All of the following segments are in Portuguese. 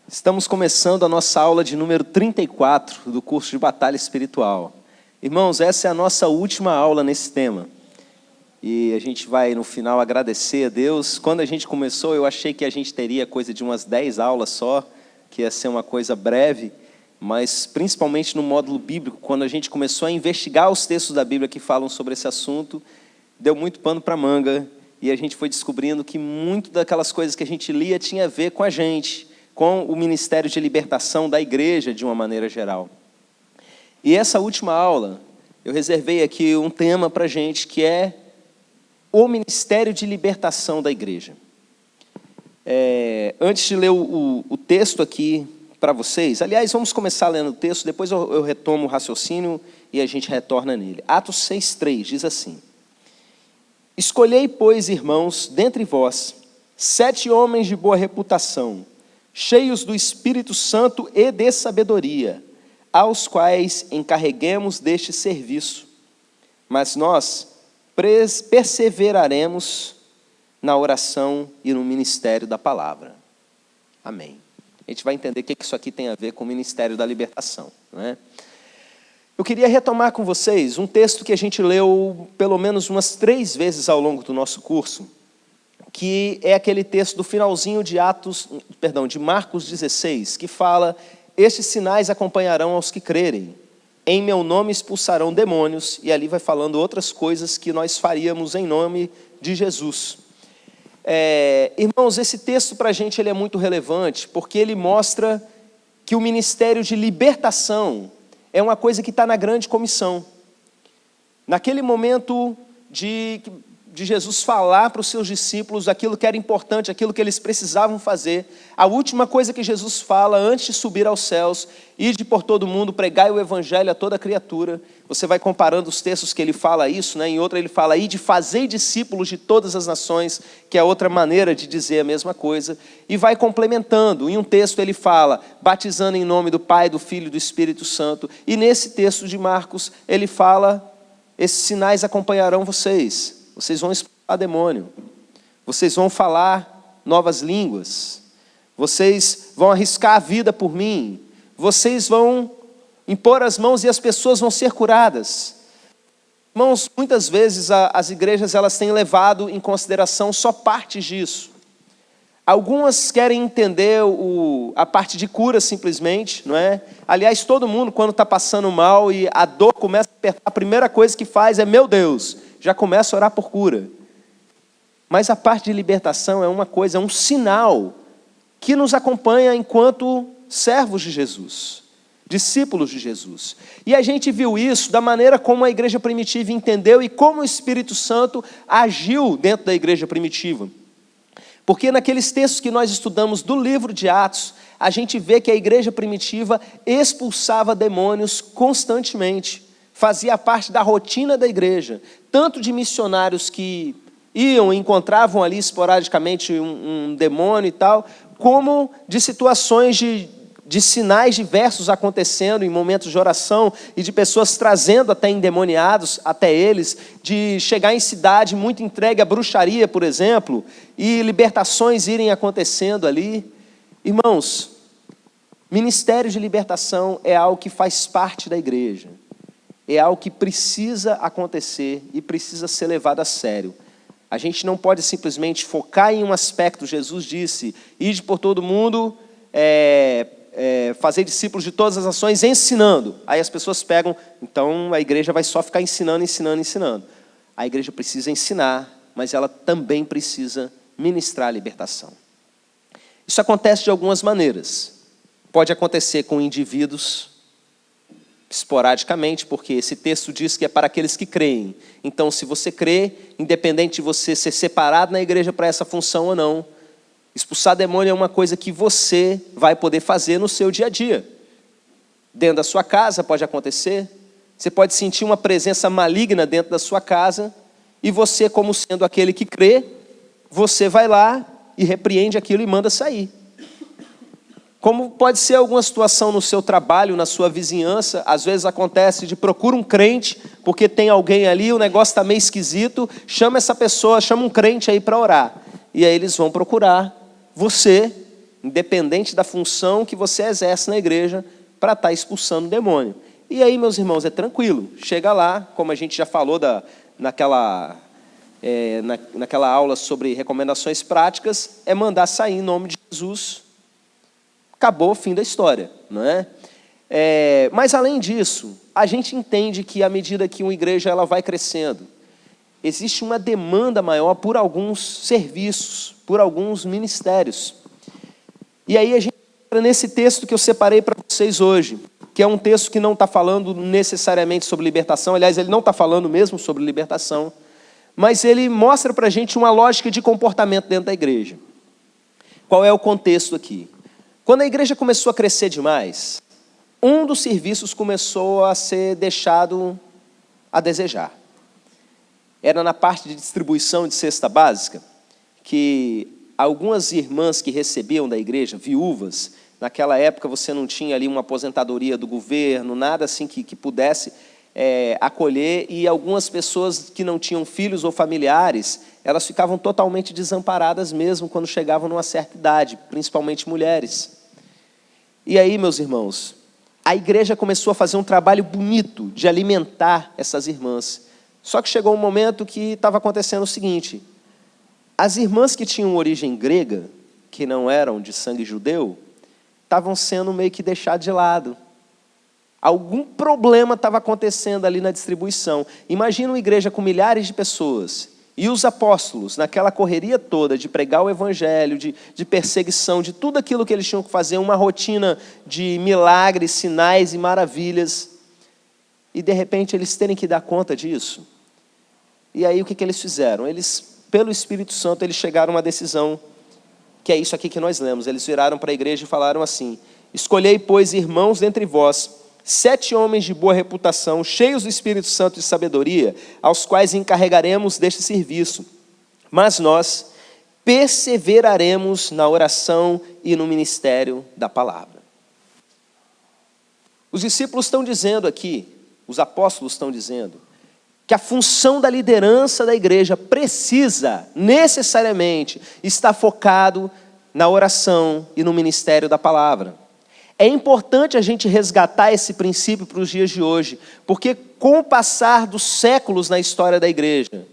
Estamos começando a nossa aula de número 34 do curso de Batalha Espiritual. Irmãos, essa é a nossa última aula nesse tema. E a gente vai, no final, agradecer a Deus. Quando a gente começou, eu achei que a gente teria coisa de umas 10 aulas só, que ia ser uma coisa breve, mas principalmente no módulo bíblico, quando a gente começou a investigar os textos da Bíblia que falam sobre esse assunto, deu muito pano para manga, e a gente foi descobrindo que muito daquelas coisas que a gente lia tinha a ver com a gente, com o ministério de libertação da igreja de uma maneira geral. E essa última aula, eu reservei aqui um tema para a gente, que é o ministério de libertação da igreja. Antes de ler o texto aqui para vocês, aliás, vamos começar lendo o texto, depois eu retomo o raciocínio e a gente retorna nele. Atos 6,3 diz assim: Escolhei, pois, irmãos, dentre vós, 7 homens de boa reputação, cheios do Espírito Santo e de sabedoria, aos quais encarreguemos deste serviço. Mas nós perseveraremos na oração e no ministério da palavra. Amém. A gente vai entender o que isso aqui tem a ver com o ministério da libertação, não é? Eu queria retomar com vocês um texto que a gente leu pelo menos umas 3 vezes ao longo do nosso curso, que é aquele texto do finalzinho de Marcos 16, que fala: estes sinais acompanharão aos que crerem, em meu nome expulsarão demônios, e ali vai falando outras coisas que nós faríamos em nome de Jesus. Irmãos, esse texto para a gente ele é muito relevante, porque ele mostra que o ministério de libertação é uma coisa que está na grande comissão. Naquele momento de Jesus falar para os seus discípulos aquilo que era importante, aquilo que eles precisavam fazer, a última coisa que Jesus fala antes de subir aos céus: ide por todo mundo, pregai o evangelho a toda criatura. Você vai comparando os textos que ele fala isso, né? Em outra ele fala: ide, fazei discípulos de todas as nações, que é outra maneira de dizer a mesma coisa, e vai complementando. Em um texto ele fala: batizando em nome do Pai, do Filho e do Espírito Santo, e nesse texto de Marcos ele fala: esses sinais acompanharão vocês. Vocês vão expulsar demônio, vocês vão falar novas línguas, vocês vão arriscar a vida por mim, vocês vão impor as mãos e as pessoas vão ser curadas. Irmãos, muitas vezes as igrejas elas têm levado em consideração só partes disso. Algumas querem entender a parte de cura simplesmente, não é? Aliás, todo mundo, quando está passando mal e a dor começa a apertar, a primeira coisa que faz é: meu Deus, já começa a orar por cura. Mas a parte de libertação é uma coisa, é um sinal que nos acompanha enquanto servos de Jesus, discípulos de Jesus. E a gente viu isso da maneira como a igreja primitiva entendeu e como o Espírito Santo agiu dentro da igreja primitiva. Porque naqueles textos que nós estudamos do livro de Atos, a gente vê que a igreja primitiva expulsava demônios constantemente. Fazia parte da rotina da igreja, tanto de missionários que iam e encontravam ali esporadicamente um demônio e tal, como de situações de sinais diversos acontecendo em momentos de oração e de pessoas trazendo até endemoniados até eles, de chegar em cidade muito entregue à bruxaria, por exemplo, e libertações irem acontecendo ali. Irmãos, ministério de libertação é algo que faz parte da igreja. É algo que precisa acontecer e precisa ser levado a sério. A gente não pode simplesmente focar em um aspecto. Jesus disse: ide por todo mundo, fazer discípulos de todas as nações, ensinando. Aí as pessoas pegam, então a igreja vai só ficar ensinando. A igreja precisa ensinar, mas ela também precisa ministrar a libertação. Isso acontece de algumas maneiras. Pode acontecer com indivíduos, esporadicamente, porque esse texto diz que é para aqueles que creem. Então, se você crê, independente de você ser separado na igreja para essa função ou não, expulsar demônio é uma coisa que você vai poder fazer no seu dia a dia. Dentro da sua casa pode acontecer. Você pode sentir uma presença maligna dentro da sua casa, e você, como sendo aquele que crê, você vai lá e repreende aquilo e manda sair. Como pode ser alguma situação no seu trabalho, na sua vizinhança, às vezes acontece de procura um crente, porque tem alguém ali, o negócio está meio esquisito, chama essa pessoa, chama um crente aí para orar. E aí eles vão procurar você independente da função que você exerce na igreja para estar expulsando o demônio. E aí, meus irmãos, é tranquilo. Chega lá, como a gente já falou naquela aula sobre recomendações práticas, é mandar sair em nome de Jesus. Acabou o fim da história, não é? Mas, além disso, a gente entende que, à medida que uma igreja ela vai crescendo, existe uma demanda maior por alguns serviços, por alguns ministérios. E aí a gente entra nesse texto que eu separei para vocês hoje, que é um texto que não está falando necessariamente sobre libertação, aliás, ele não está falando mesmo sobre libertação, mas ele mostra para a gente uma lógica de comportamento dentro da igreja. Qual é o contexto aqui? Quando a igreja começou a crescer demais, um dos serviços começou a ser deixado a desejar. Era na parte de distribuição de cesta básica, que algumas irmãs que recebiam da igreja, viúvas, naquela época você não tinha ali uma aposentadoria do governo, nada assim que pudesse acolher, e algumas pessoas que não tinham filhos ou familiares, elas ficavam totalmente desamparadas mesmo quando chegavam numa certa idade, principalmente mulheres. E aí, meus irmãos, a igreja começou a fazer um trabalho bonito de alimentar essas irmãs. Só que chegou um momento que estava acontecendo o seguinte: as irmãs que tinham origem grega, que não eram de sangue judeu, estavam sendo meio que deixadas de lado. Algum problema estava acontecendo ali na distribuição. Imagina uma igreja com milhares de pessoas, e os apóstolos, naquela correria toda de pregar o evangelho, de perseguição, de tudo aquilo que eles tinham que fazer, uma rotina de milagres, sinais e maravilhas, e de repente eles terem que dar conta disso. E aí o que eles fizeram? Eles, pelo Espírito Santo, eles chegaram a uma decisão, que é isso aqui que nós lemos. Eles viraram para a igreja e falaram assim: escolhei, pois, irmãos dentre vós, 7 homens de boa reputação, cheios do Espírito Santo e de sabedoria, aos quais encarregaremos deste serviço. Mas nós perseveraremos na oração e no ministério da palavra. Os discípulos estão dizendo aqui, os apóstolos estão dizendo, que a função da liderança da igreja precisa, necessariamente, estar focado na oração e no ministério da palavra. É importante a gente resgatar esse princípio para os dias de hoje, porque com o passar dos séculos na história da igreja,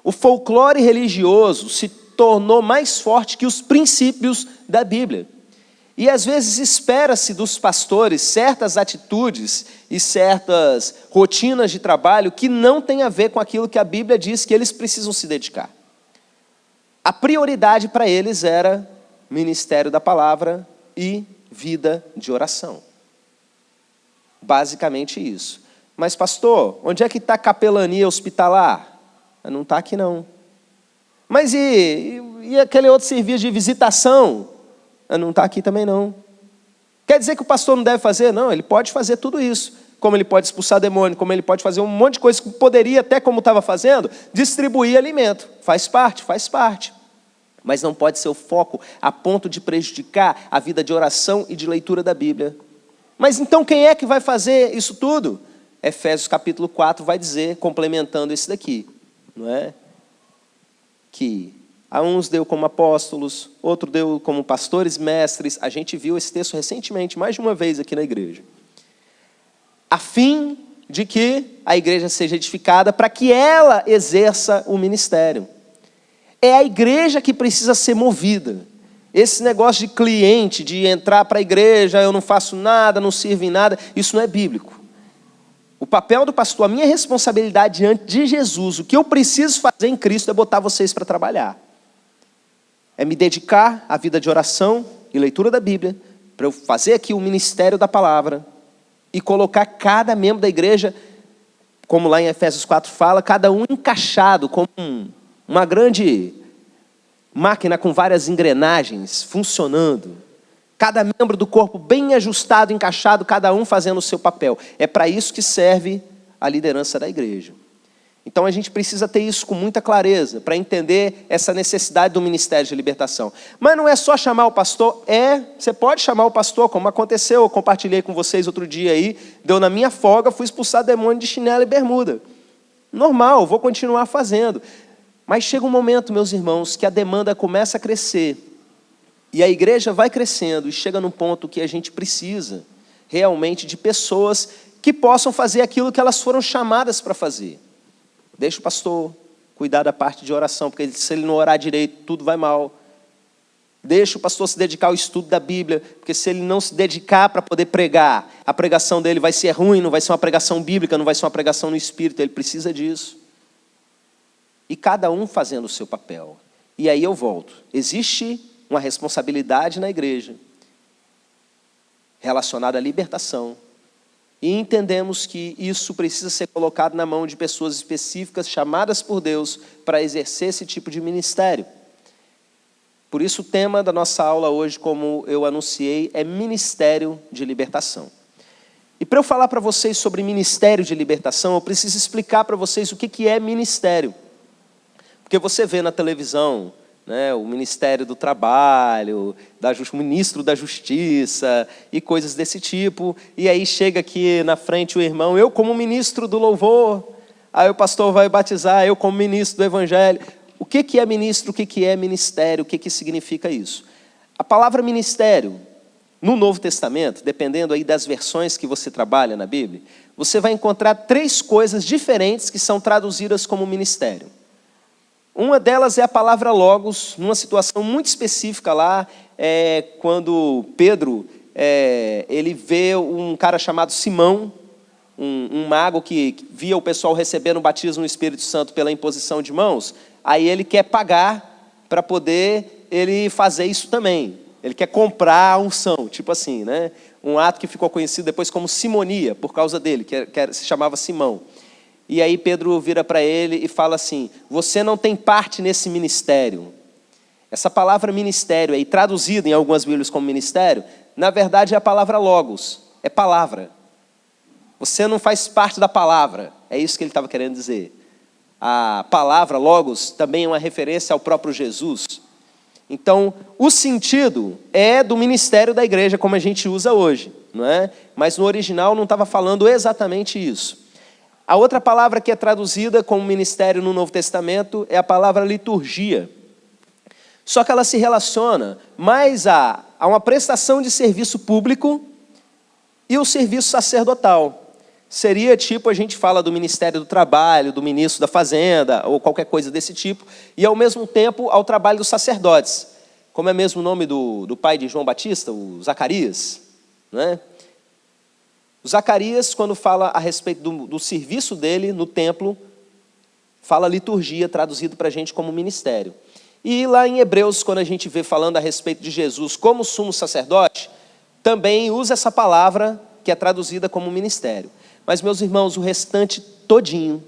o folclore religioso se tornou mais forte que os princípios da Bíblia. E às vezes espera-se dos pastores certas atitudes e certas rotinas de trabalho que não têm a ver com aquilo que a Bíblia diz que eles precisam se dedicar. A prioridade para eles era ministério da palavra e vida de oração. Basicamente isso. Mas pastor, onde é que está a capelania hospitalar? Não está aqui não. Mas e aquele outro serviço de visitação? Não está aqui também não. Quer dizer que o pastor não deve fazer? Não, ele pode fazer tudo isso. Como ele pode expulsar demônio, como ele pode fazer um monte de coisa que poderia, até como estava fazendo, distribuir alimento. Faz parte, faz parte. Mas não pode ser o foco a ponto de prejudicar a vida de oração e de leitura da Bíblia. Mas então quem é que vai fazer isso tudo? Efésios capítulo 4 vai dizer, complementando esse daqui, não é? Que a uns deu como apóstolos, outro deu como pastores, mestres. A gente viu esse texto recentemente, mais de uma vez aqui na igreja. A fim de que a igreja seja edificada para que ela exerça o ministério. É a igreja que precisa ser movida. Esse negócio de cliente, de entrar para a igreja, eu não faço nada, não sirvo em nada, isso não é bíblico. O papel do pastor, a minha responsabilidade diante de Jesus, o que eu preciso fazer em Cristo é botar vocês para trabalhar. É me dedicar à vida de oração e leitura da Bíblia, para eu fazer aqui o ministério da palavra e colocar cada membro da igreja, como lá em Efésios 4 fala, cada um encaixado como uma grande máquina com várias engrenagens funcionando. Cada membro do corpo bem ajustado, encaixado, cada um fazendo o seu papel. É para isso que serve a liderança da igreja. Então a gente precisa ter isso com muita clareza, para entender essa necessidade do ministério de libertação. Mas não é só chamar o pastor, você pode chamar o pastor, como aconteceu, eu compartilhei com vocês outro dia aí, deu na minha folga, fui expulsar demônio de chinelo e bermuda. Normal, vou continuar fazendo. Mas chega um momento, meus irmãos, que a demanda começa a crescer. E a igreja vai crescendo e chega num ponto que a gente precisa realmente de pessoas que possam fazer aquilo que elas foram chamadas para fazer. Deixa o pastor cuidar da parte de oração, porque se ele não orar direito, tudo vai mal. Deixa o pastor se dedicar ao estudo da Bíblia, porque se ele não se dedicar para poder pregar, a pregação dele vai ser ruim, não vai ser uma pregação bíblica, não vai ser uma pregação no Espírito, ele precisa disso. E cada um fazendo o seu papel. E aí eu volto. Existe uma responsabilidade na igreja relacionada à libertação. E entendemos que isso precisa ser colocado na mão de pessoas específicas, chamadas por Deus, para exercer esse tipo de ministério. Por isso o tema da nossa aula hoje, como eu anunciei, é Ministério de Libertação. E para eu falar para vocês sobre Ministério de Libertação, eu preciso explicar para vocês o que é ministério. Porque você vê na televisão, né, o Ministério do Trabalho, o Ministro da Justiça e coisas desse tipo. E aí chega aqui na frente o irmão, eu como ministro do louvor, aí o pastor vai batizar, eu como ministro do evangelho. O que é ministro, o que é ministério, o que significa isso? A palavra ministério, no Novo Testamento, dependendo aí das versões que você trabalha na Bíblia, você vai encontrar 3 coisas diferentes que são traduzidas como ministério. Uma delas é a palavra logos, numa situação muito específica lá, quando Pedro ele vê um cara chamado Simão, um mago que via o pessoal recebendo o batismo no Espírito Santo pela imposição de mãos, aí ele quer pagar para poder ele fazer isso também. Ele quer comprar a unção, tipo assim, né? Um ato que ficou conhecido depois como simonia, por causa dele, que se chamava Simão. E aí Pedro vira para ele e fala assim, você não tem parte nesse ministério. Essa palavra ministério aí, traduzida em algumas Bíblias como ministério, na verdade é a palavra logos, é palavra. Você não faz parte da palavra, é isso que ele estava querendo dizer. A palavra logos também é uma referência ao próprio Jesus. Então, o sentido é do ministério da igreja, como a gente usa hoje, não é? Mas no original não estava falando exatamente isso. A outra palavra que é traduzida como ministério no Novo Testamento é a palavra liturgia. Só que ela se relaciona mais a uma prestação de serviço público e o serviço sacerdotal. Seria tipo, a gente fala do Ministério do Trabalho, do Ministro da Fazenda, ou qualquer coisa desse tipo, e ao mesmo tempo ao trabalho dos sacerdotes. Como é mesmo o nome do pai de João Batista, o Zacarias, né? O Zacarias, quando fala a respeito do serviço dele no templo, fala liturgia, traduzido para a gente como ministério. E lá em Hebreus, quando a gente vê falando a respeito de Jesus como sumo sacerdote, também usa essa palavra que é traduzida como ministério. Mas, meus irmãos, o restante todinho,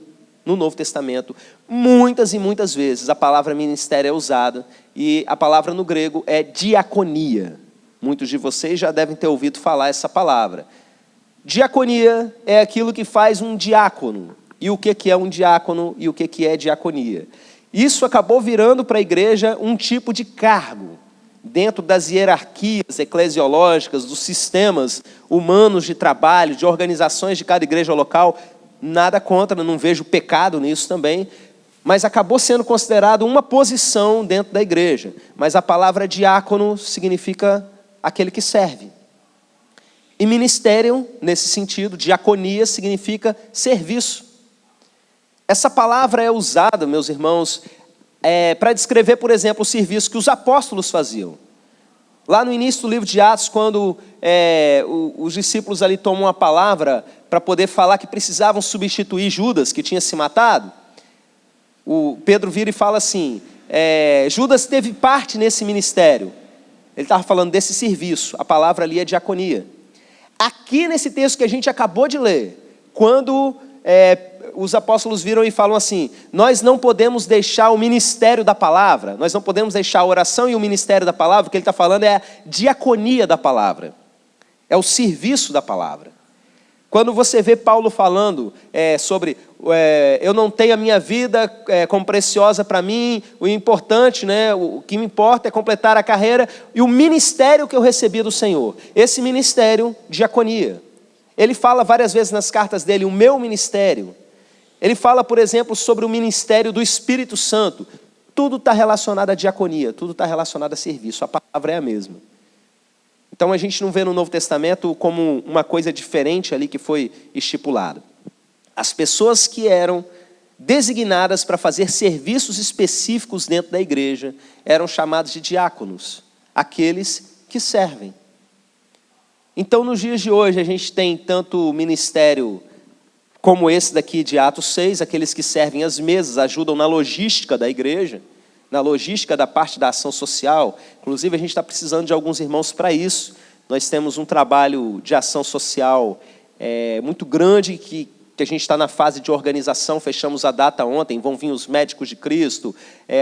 no Novo Testamento, muitas e muitas vezes a palavra ministério é usada, e a palavra no grego é diaconia. Muitos de vocês já devem ter ouvido falar essa palavra. Diaconia é aquilo que faz um diácono. E o que é um diácono e o que é diaconia? Isso acabou virando para a igreja um tipo de cargo, dentro das hierarquias eclesiológicas, dos sistemas humanos de trabalho, de organizações de cada igreja local. Nada contra, não vejo pecado nisso também, mas acabou sendo considerado uma posição dentro da igreja. Mas a palavra diácono significa aquele que serve. E ministério, nesse sentido, diaconia, significa serviço. Essa palavra é usada, meus irmãos, para descrever, por exemplo, o serviço que os apóstolos faziam. Lá no início do livro de Atos, quando os discípulos ali tomam a palavra para poder falar que precisavam substituir Judas, que tinha se matado, o Pedro vira e fala assim, Judas teve parte nesse ministério. Ele estava falando desse serviço, a palavra ali é diaconia. Aqui nesse texto que a gente acabou de ler, quando os apóstolos viram e falam assim, nós não podemos deixar o ministério da palavra, nós não podemos deixar a oração e o ministério da palavra, o que ele está falando é a diaconia da palavra, é o serviço da palavra. Quando você vê Paulo falando sobre, eu não tenho a minha vida como preciosa para mim, o importante, né, o que me importa é completar a carreira e o ministério que eu recebi do Senhor. Esse ministério, diaconia. Ele fala várias vezes nas cartas dele, o meu ministério. Ele fala, por exemplo, sobre o ministério do Espírito Santo. tudo está relacionado à diaconia, tudo está relacionado a serviço, a palavra é a mesma. Então a gente não vê no Novo Testamento como uma coisa diferente ali que foi estipulada. As pessoas que eram designadas para fazer serviços específicos dentro da igreja eram chamados de diáconos, aqueles que servem. Então, nos dias de hoje, a gente tem tanto o ministério como esse daqui de Atos 6, aqueles que servem as mesas, ajudam na logística da igreja, na logística da parte da ação social. Inclusive, a gente está precisando de alguns irmãos para isso. Nós temos um trabalho de ação social muito grande que a gente está na fase de organização, fechamos a data ontem, vão vir os médicos de Cristo,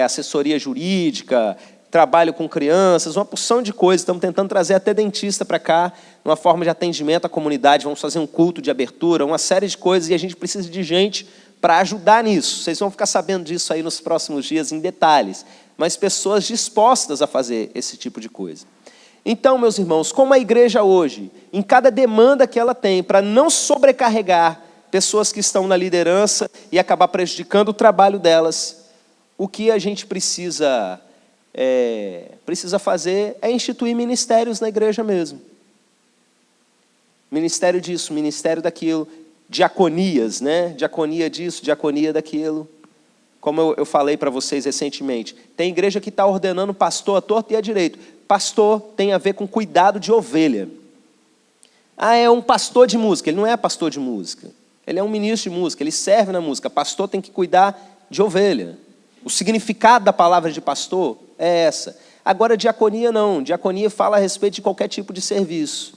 assessoria jurídica, trabalho com crianças, uma porção de coisas. Estamos tentando trazer até dentista para cá, uma forma de atendimento à comunidade, vamos fazer um culto de abertura, uma série de coisas, e a gente precisa de gente para ajudar nisso. Vocês vão ficar sabendo disso aí nos próximos dias, em detalhes, mas pessoas dispostas a fazer esse tipo de coisa. Então, meus irmãos, como a igreja hoje, em cada demanda que ela tem, para não sobrecarregar pessoas que estão na liderança e acabar prejudicando o trabalho delas, o que a gente precisa fazer é instituir ministérios na igreja mesmo. Ministério disso, ministério daquilo, diaconias, né? Diaconia disso, diaconia daquilo. Como eu falei para vocês recentemente, tem igreja que está ordenando pastor à torta e à direito. Pastor tem a ver com cuidado de ovelha. É um pastor de música. Ele não é pastor de música. Ele é um ministro de música, ele serve na música. Pastor tem que cuidar de ovelha. O significado da palavra de pastor é essa. Agora, diaconia não. Diaconia fala a respeito de qualquer tipo de serviço.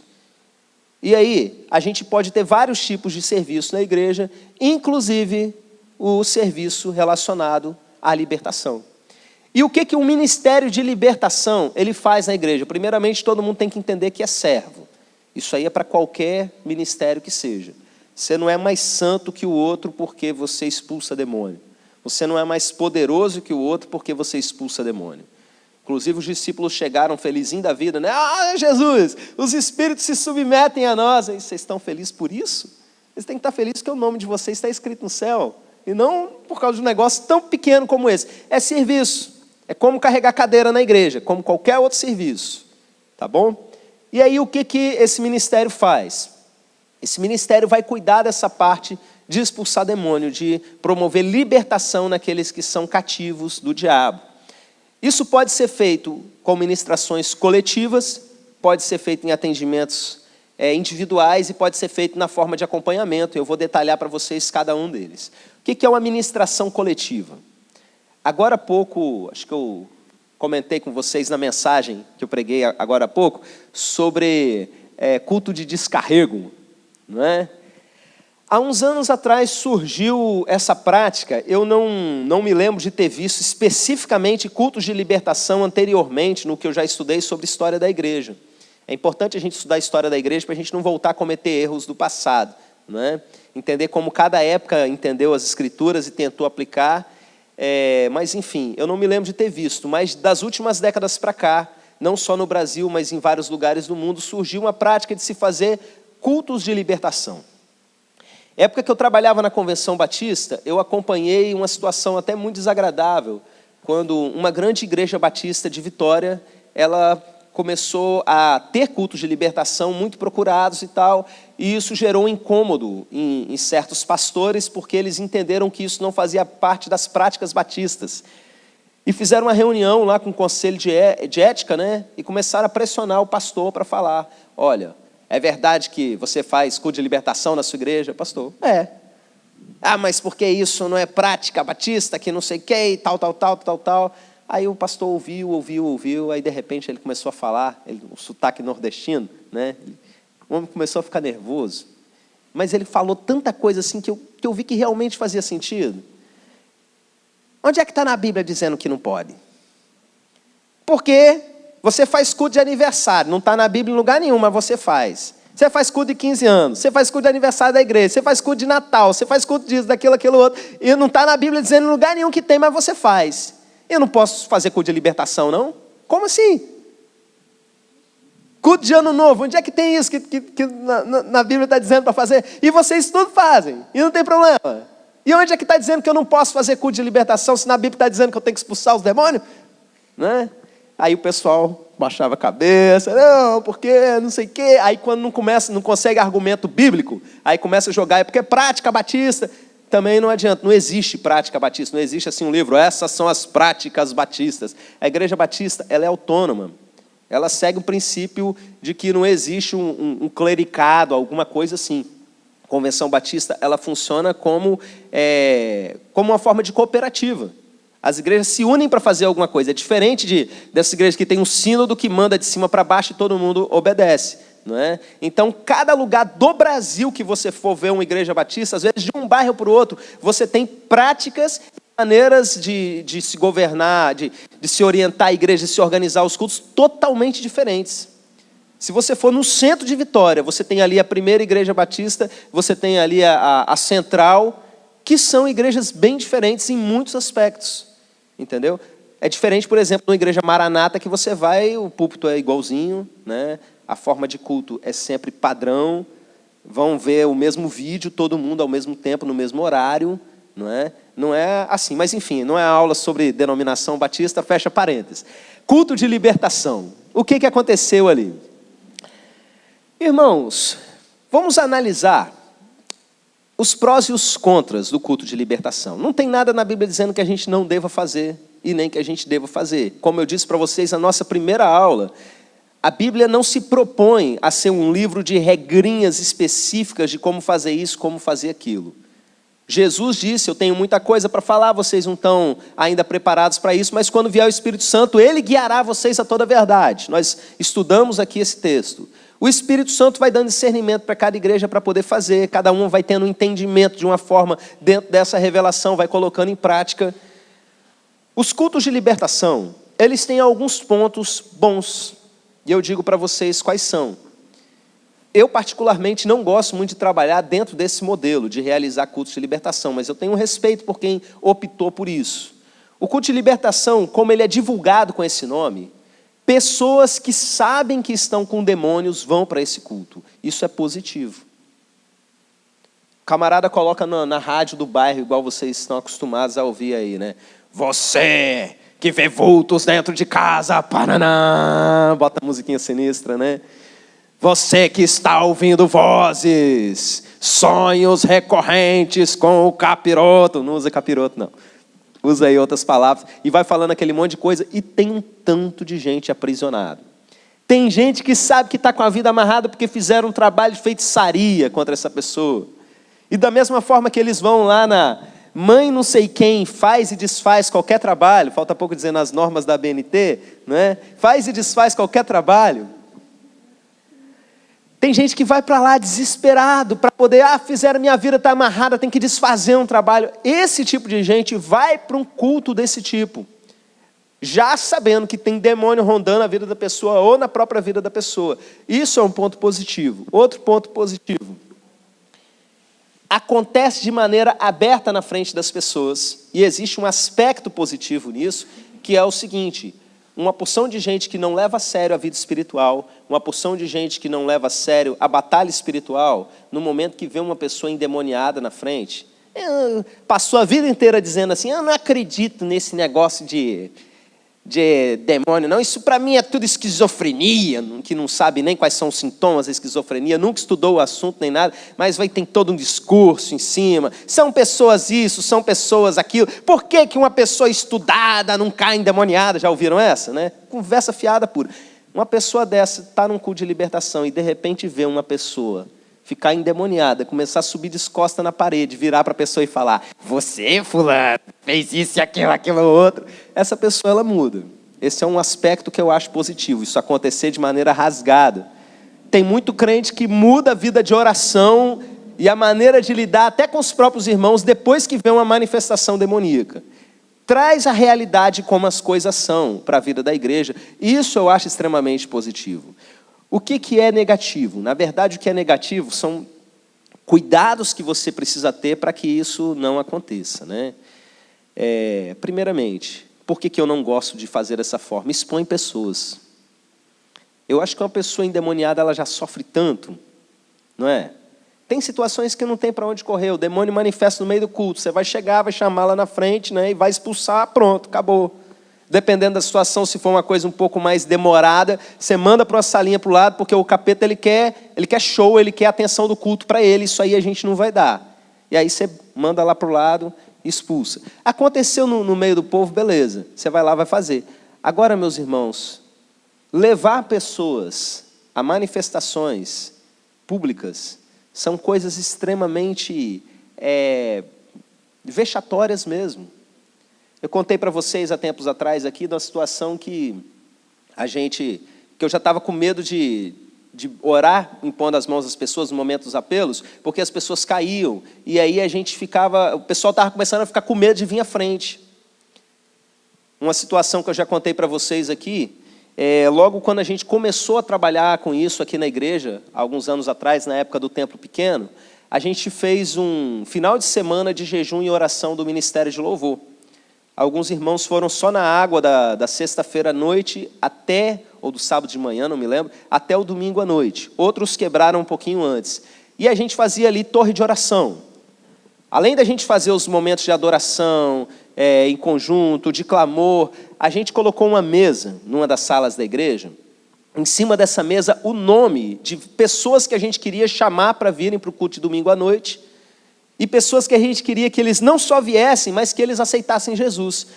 E aí, a gente pode ter vários tipos de serviço na igreja, inclusive o serviço relacionado à libertação. E o que um ministério de libertação ele faz na igreja? Primeiramente, todo mundo tem que entender que é servo. Isso aí é para qualquer ministério que seja. Você não é mais santo que o outro porque você expulsa demônio. Você não é mais poderoso que o outro porque você expulsa demônio. Inclusive os discípulos chegaram felizinhos da vida, né? Jesus, os espíritos se submetem a nós. E vocês estão felizes por isso? Vocês têm que estar felizes porque o nome de vocês está escrito no céu. E não por causa de um negócio tão pequeno como esse. É serviço. É como carregar cadeira na igreja, como qualquer outro serviço. Tá bom? E aí o que esse ministério faz? Esse ministério vai cuidar dessa parte de expulsar demônio, de promover libertação naqueles que são cativos do diabo. Isso pode ser feito com ministrações coletivas, pode ser feito em atendimentos individuais e pode ser feito na forma de acompanhamento. Eu vou detalhar para vocês cada um deles. O que é uma ministração coletiva? Agora há pouco, acho que eu comentei com vocês na mensagem que eu preguei agora há pouco, sobre culto de descarrego, não é? Há uns anos atrás surgiu essa prática, eu não me lembro de ter visto especificamente cultos de libertação anteriormente no que eu já estudei sobre história da igreja. É importante a gente estudar a história da igreja para a gente não voltar a cometer erros do passado, não é? Entender como cada época entendeu as escrituras e tentou aplicar, mas enfim, eu não me lembro de ter visto, mas das últimas décadas para cá, não só no Brasil, mas em vários lugares do mundo, surgiu uma prática de se fazer cultos de libertação. Época que eu trabalhava na Convenção Batista, eu acompanhei uma situação até muito desagradável, quando uma grande igreja batista de Vitória, ela começou a ter cultos de libertação muito procurados e tal, e isso gerou um incômodo em certos pastores, porque eles entenderam que isso não fazia parte das práticas batistas. E fizeram uma reunião lá com o conselho de ética, né? E começaram a pressionar o pastor para falar, olha, é verdade que você faz culto de libertação na sua igreja? Pastor, é. Mas porque isso não é prática batista, que não sei o que, tal. Aí o pastor ouviu, aí de repente ele começou a falar, o sotaque nordestino, né? O homem começou a ficar nervoso. Mas ele falou tanta coisa assim que eu vi que realmente fazia sentido. Onde é que está na Bíblia dizendo que não pode? Porque você faz culto de aniversário, não está na Bíblia em lugar nenhum, mas você faz. Você faz culto de 15 anos, você faz culto de aniversário da igreja, você faz culto de Natal, você faz culto disso, daquilo, aquilo outro, e não está na Bíblia dizendo em lugar nenhum que tem, mas você faz. Eu não posso fazer culto de libertação, não? Como assim? Culto de ano novo, onde é que tem isso que na Bíblia está dizendo para fazer? E vocês tudo fazem, e não tem problema. E onde é que está dizendo que eu não posso fazer culto de libertação, se na Bíblia está dizendo que eu tenho que expulsar os demônios? Né? Aí o pessoal baixava a cabeça, não, porque não sei o quê. Aí quando não consegue argumento bíblico, aí começa a jogar, é porque é prática batista. Também não adianta, não existe prática batista, não existe assim um livro, essas são as práticas batistas. A igreja batista, ela é autônoma. Ela segue o princípio de que não existe um clericado, alguma coisa assim. A Convenção Batista, ela funciona como uma forma de cooperativa. As igrejas se unem para fazer alguma coisa. É diferente dessa igreja que tem um sínodo que manda de cima para baixo e todo mundo obedece. Não é? Então, cada lugar do Brasil que você for ver uma igreja batista, às vezes de um bairro para o outro, você tem práticas, maneiras de se governar, de se orientar a igreja, de se organizar os cultos totalmente diferentes. Se você for no centro de Vitória, você tem ali a primeira igreja batista, você tem ali a central, que são igrejas bem diferentes em muitos aspectos. Entendeu? É diferente, por exemplo, numa igreja maranata que você vai, o púlpito é igualzinho, né? A forma de culto é sempre padrão, vão ver o mesmo vídeo, todo mundo ao mesmo tempo, no mesmo horário, não é? Não é assim, mas enfim, não é aula sobre denominação batista, fecha parênteses. Culto de libertação. O que aconteceu ali? Irmãos, vamos analisar os prós e os contras do culto de libertação. Não tem nada na Bíblia dizendo que a gente não deva fazer e nem que a gente deva fazer. Como eu disse para vocês na nossa primeira aula, a Bíblia não se propõe a ser um livro de regrinhas específicas de como fazer isso, como fazer aquilo. Jesus disse, eu tenho muita coisa para falar, vocês não estão ainda preparados para isso, mas quando vier o Espírito Santo, Ele guiará vocês a toda a verdade. Nós estudamos aqui esse texto. O Espírito Santo vai dando discernimento para cada igreja para poder fazer, cada um vai tendo um entendimento de uma forma dentro dessa revelação, vai colocando em prática. Os cultos de libertação, eles têm alguns pontos bons. E eu digo para vocês quais são. Eu, particularmente, não gosto muito de trabalhar dentro desse modelo, de realizar cultos de libertação, mas eu tenho um respeito por quem optou por isso. O culto de libertação, como ele é divulgado com esse nome, pessoas que sabem que estão com demônios vão para esse culto. Isso é positivo. O camarada coloca na rádio do bairro, igual vocês estão acostumados a ouvir aí, né? Você que vê vultos dentro de casa, paraná, bota a musiquinha sinistra, né? Você que está ouvindo vozes, sonhos recorrentes com o capiroto, não usa capiroto não, usa aí outras palavras, e vai falando aquele monte de coisa, e tem um tanto de gente aprisionado. Tem gente que sabe que está com a vida amarrada porque fizeram um trabalho de feitiçaria contra essa pessoa. E da mesma forma que eles vão lá na mãe não sei quem faz e desfaz qualquer trabalho, falta pouco dizer nas normas da BNT, não é? Faz e desfaz qualquer trabalho. Tem gente que vai para lá desesperado para poder, fizeram minha vida, está amarrada, tem que desfazer um trabalho. Esse tipo de gente vai para um culto desse tipo, já sabendo que tem demônio rondando a vida da pessoa ou na própria vida da pessoa. Isso é um ponto positivo. Outro ponto positivo. Acontece de maneira aberta na frente das pessoas, e existe um aspecto positivo nisso, que é o seguinte: uma porção de gente que não leva a sério a vida espiritual, uma porção de gente que não leva a sério a batalha espiritual, no momento que vê uma pessoa endemoniada na frente, passou a vida inteira dizendo assim, eu não acredito nesse negócio de demônio, não, isso para mim é tudo esquizofrenia, que não sabe nem quais são os sintomas da esquizofrenia, nunca estudou o assunto nem nada, mas tem todo um discurso em cima, são pessoas isso, são pessoas aquilo, por que uma pessoa estudada não cai endemoniada? Já ouviram essa, né? Conversa fiada pura. Uma pessoa dessa está num culto de libertação e de repente vê uma pessoa ficar endemoniada, começar a subir descosta na parede, virar para a pessoa e falar, você, fulano, fez isso e aquilo outro. Essa pessoa, ela muda. Esse é um aspecto que eu acho positivo, isso acontecer de maneira rasgada. Tem muito crente que muda a vida de oração e a maneira de lidar até com os próprios irmãos depois que vê uma manifestação demoníaca. Traz a realidade como as coisas são para a vida da igreja. Isso eu acho extremamente positivo. O que é negativo? Na verdade, o que é negativo são cuidados que você precisa ter para que isso não aconteça, né? Primeiramente, por que eu não gosto de fazer dessa forma? Expõe pessoas. Eu acho que uma pessoa endemoniada ela já sofre tanto, não é? Tem situações que não tem para onde correr, o demônio manifesta no meio do culto, você vai chegar, vai chamar lá na frente, né, e vai expulsar, pronto, acabou. Dependendo da situação, se for uma coisa um pouco mais demorada, você manda para uma salinha para o lado, porque o capeta ele quer show, ele quer a atenção do culto para ele, isso aí a gente não vai dar. E aí você manda lá para o lado e expulsa. Aconteceu no meio do povo, beleza, você vai lá, vai fazer. Agora, meus irmãos, levar pessoas a manifestações públicas são coisas extremamente vexatórias mesmo. Eu contei para vocês há tempos atrás aqui de uma situação que eu já estava com medo de orar impondo as mãos às pessoas no momento dos apelos, porque as pessoas caíam, e aí o pessoal estava começando a ficar com medo de vir à frente. Uma situação que eu já contei para vocês aqui, logo quando a gente começou a trabalhar com isso aqui na igreja, alguns anos atrás, na época do Templo Pequeno, a gente fez um final de semana de jejum e oração do Ministério de Louvor. Alguns irmãos foram só na água da sexta-feira à noite ou do sábado de manhã, não me lembro, até o domingo à noite. Outros quebraram um pouquinho antes. E a gente fazia ali torre de oração. Além da gente fazer os momentos de adoração, em conjunto, de clamor, a gente colocou uma mesa numa das salas da igreja. Em cima dessa mesa, o nome de pessoas que a gente queria chamar para virem para o culto de domingo à noite. E pessoas que a gente queria que eles não só viessem, mas que eles aceitassem Jesus.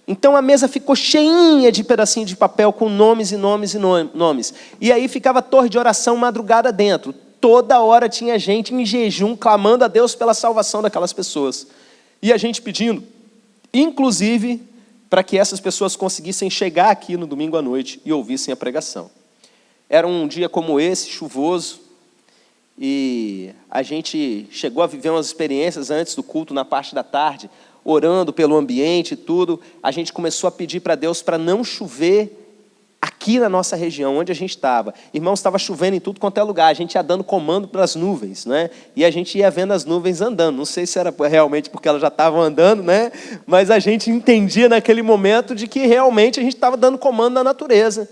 Então a mesa ficou cheinha de pedacinhos de papel com nomes e nomes e nomes. E aí ficava a torre de oração madrugada dentro. Toda hora tinha gente em jejum, clamando a Deus pela salvação daquelas pessoas. E a gente pedindo, inclusive, para que essas pessoas conseguissem chegar aqui no domingo à noite e ouvissem a pregação. Era um dia como esse, chuvoso, e a gente chegou a viver umas experiências antes do culto, na parte da tarde, orando pelo ambiente e tudo. A gente começou a pedir para Deus para não chover aqui na nossa região, onde a gente estava. Irmãos, estava chovendo em tudo quanto é lugar, a gente ia dando comando para as nuvens, né? E a gente ia vendo as nuvens andando. Não sei se era realmente porque elas já estavam andando, né? Mas a gente entendia naquele momento de que realmente a gente estava dando comando na natureza.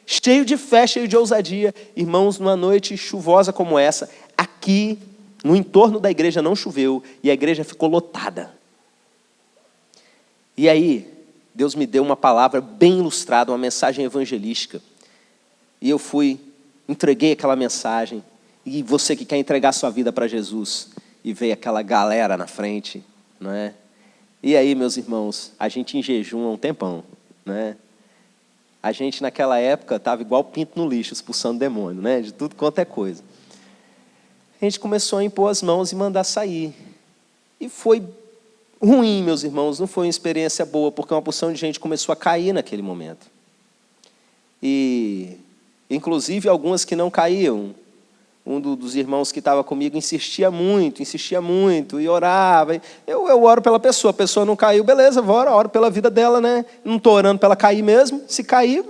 Cheio de fé, cheio de ousadia. Irmãos, numa noite chuvosa como essa, aqui no entorno da igreja não choveu e a igreja ficou lotada. E aí, Deus me deu uma palavra bem ilustrada, uma mensagem evangelística. E eu entreguei aquela mensagem. E você que quer entregar sua vida para Jesus, e veio aquela galera na frente, não é? E aí, meus irmãos, a gente em jejum há um tempão, né? A gente naquela época estava igual pinto no lixo, expulsando demônio, né? De tudo quanto é coisa. A gente começou a impor as mãos e mandar sair. E foi ruim, meus irmãos, não foi uma experiência boa, porque uma porção de gente começou a cair naquele momento. E, inclusive, algumas que não caíam. Um dos irmãos que estava comigo insistia muito, e orava. Eu oro pela pessoa, a pessoa não caiu, beleza, oro pela vida dela, né? Não estou orando para ela cair mesmo, se cair,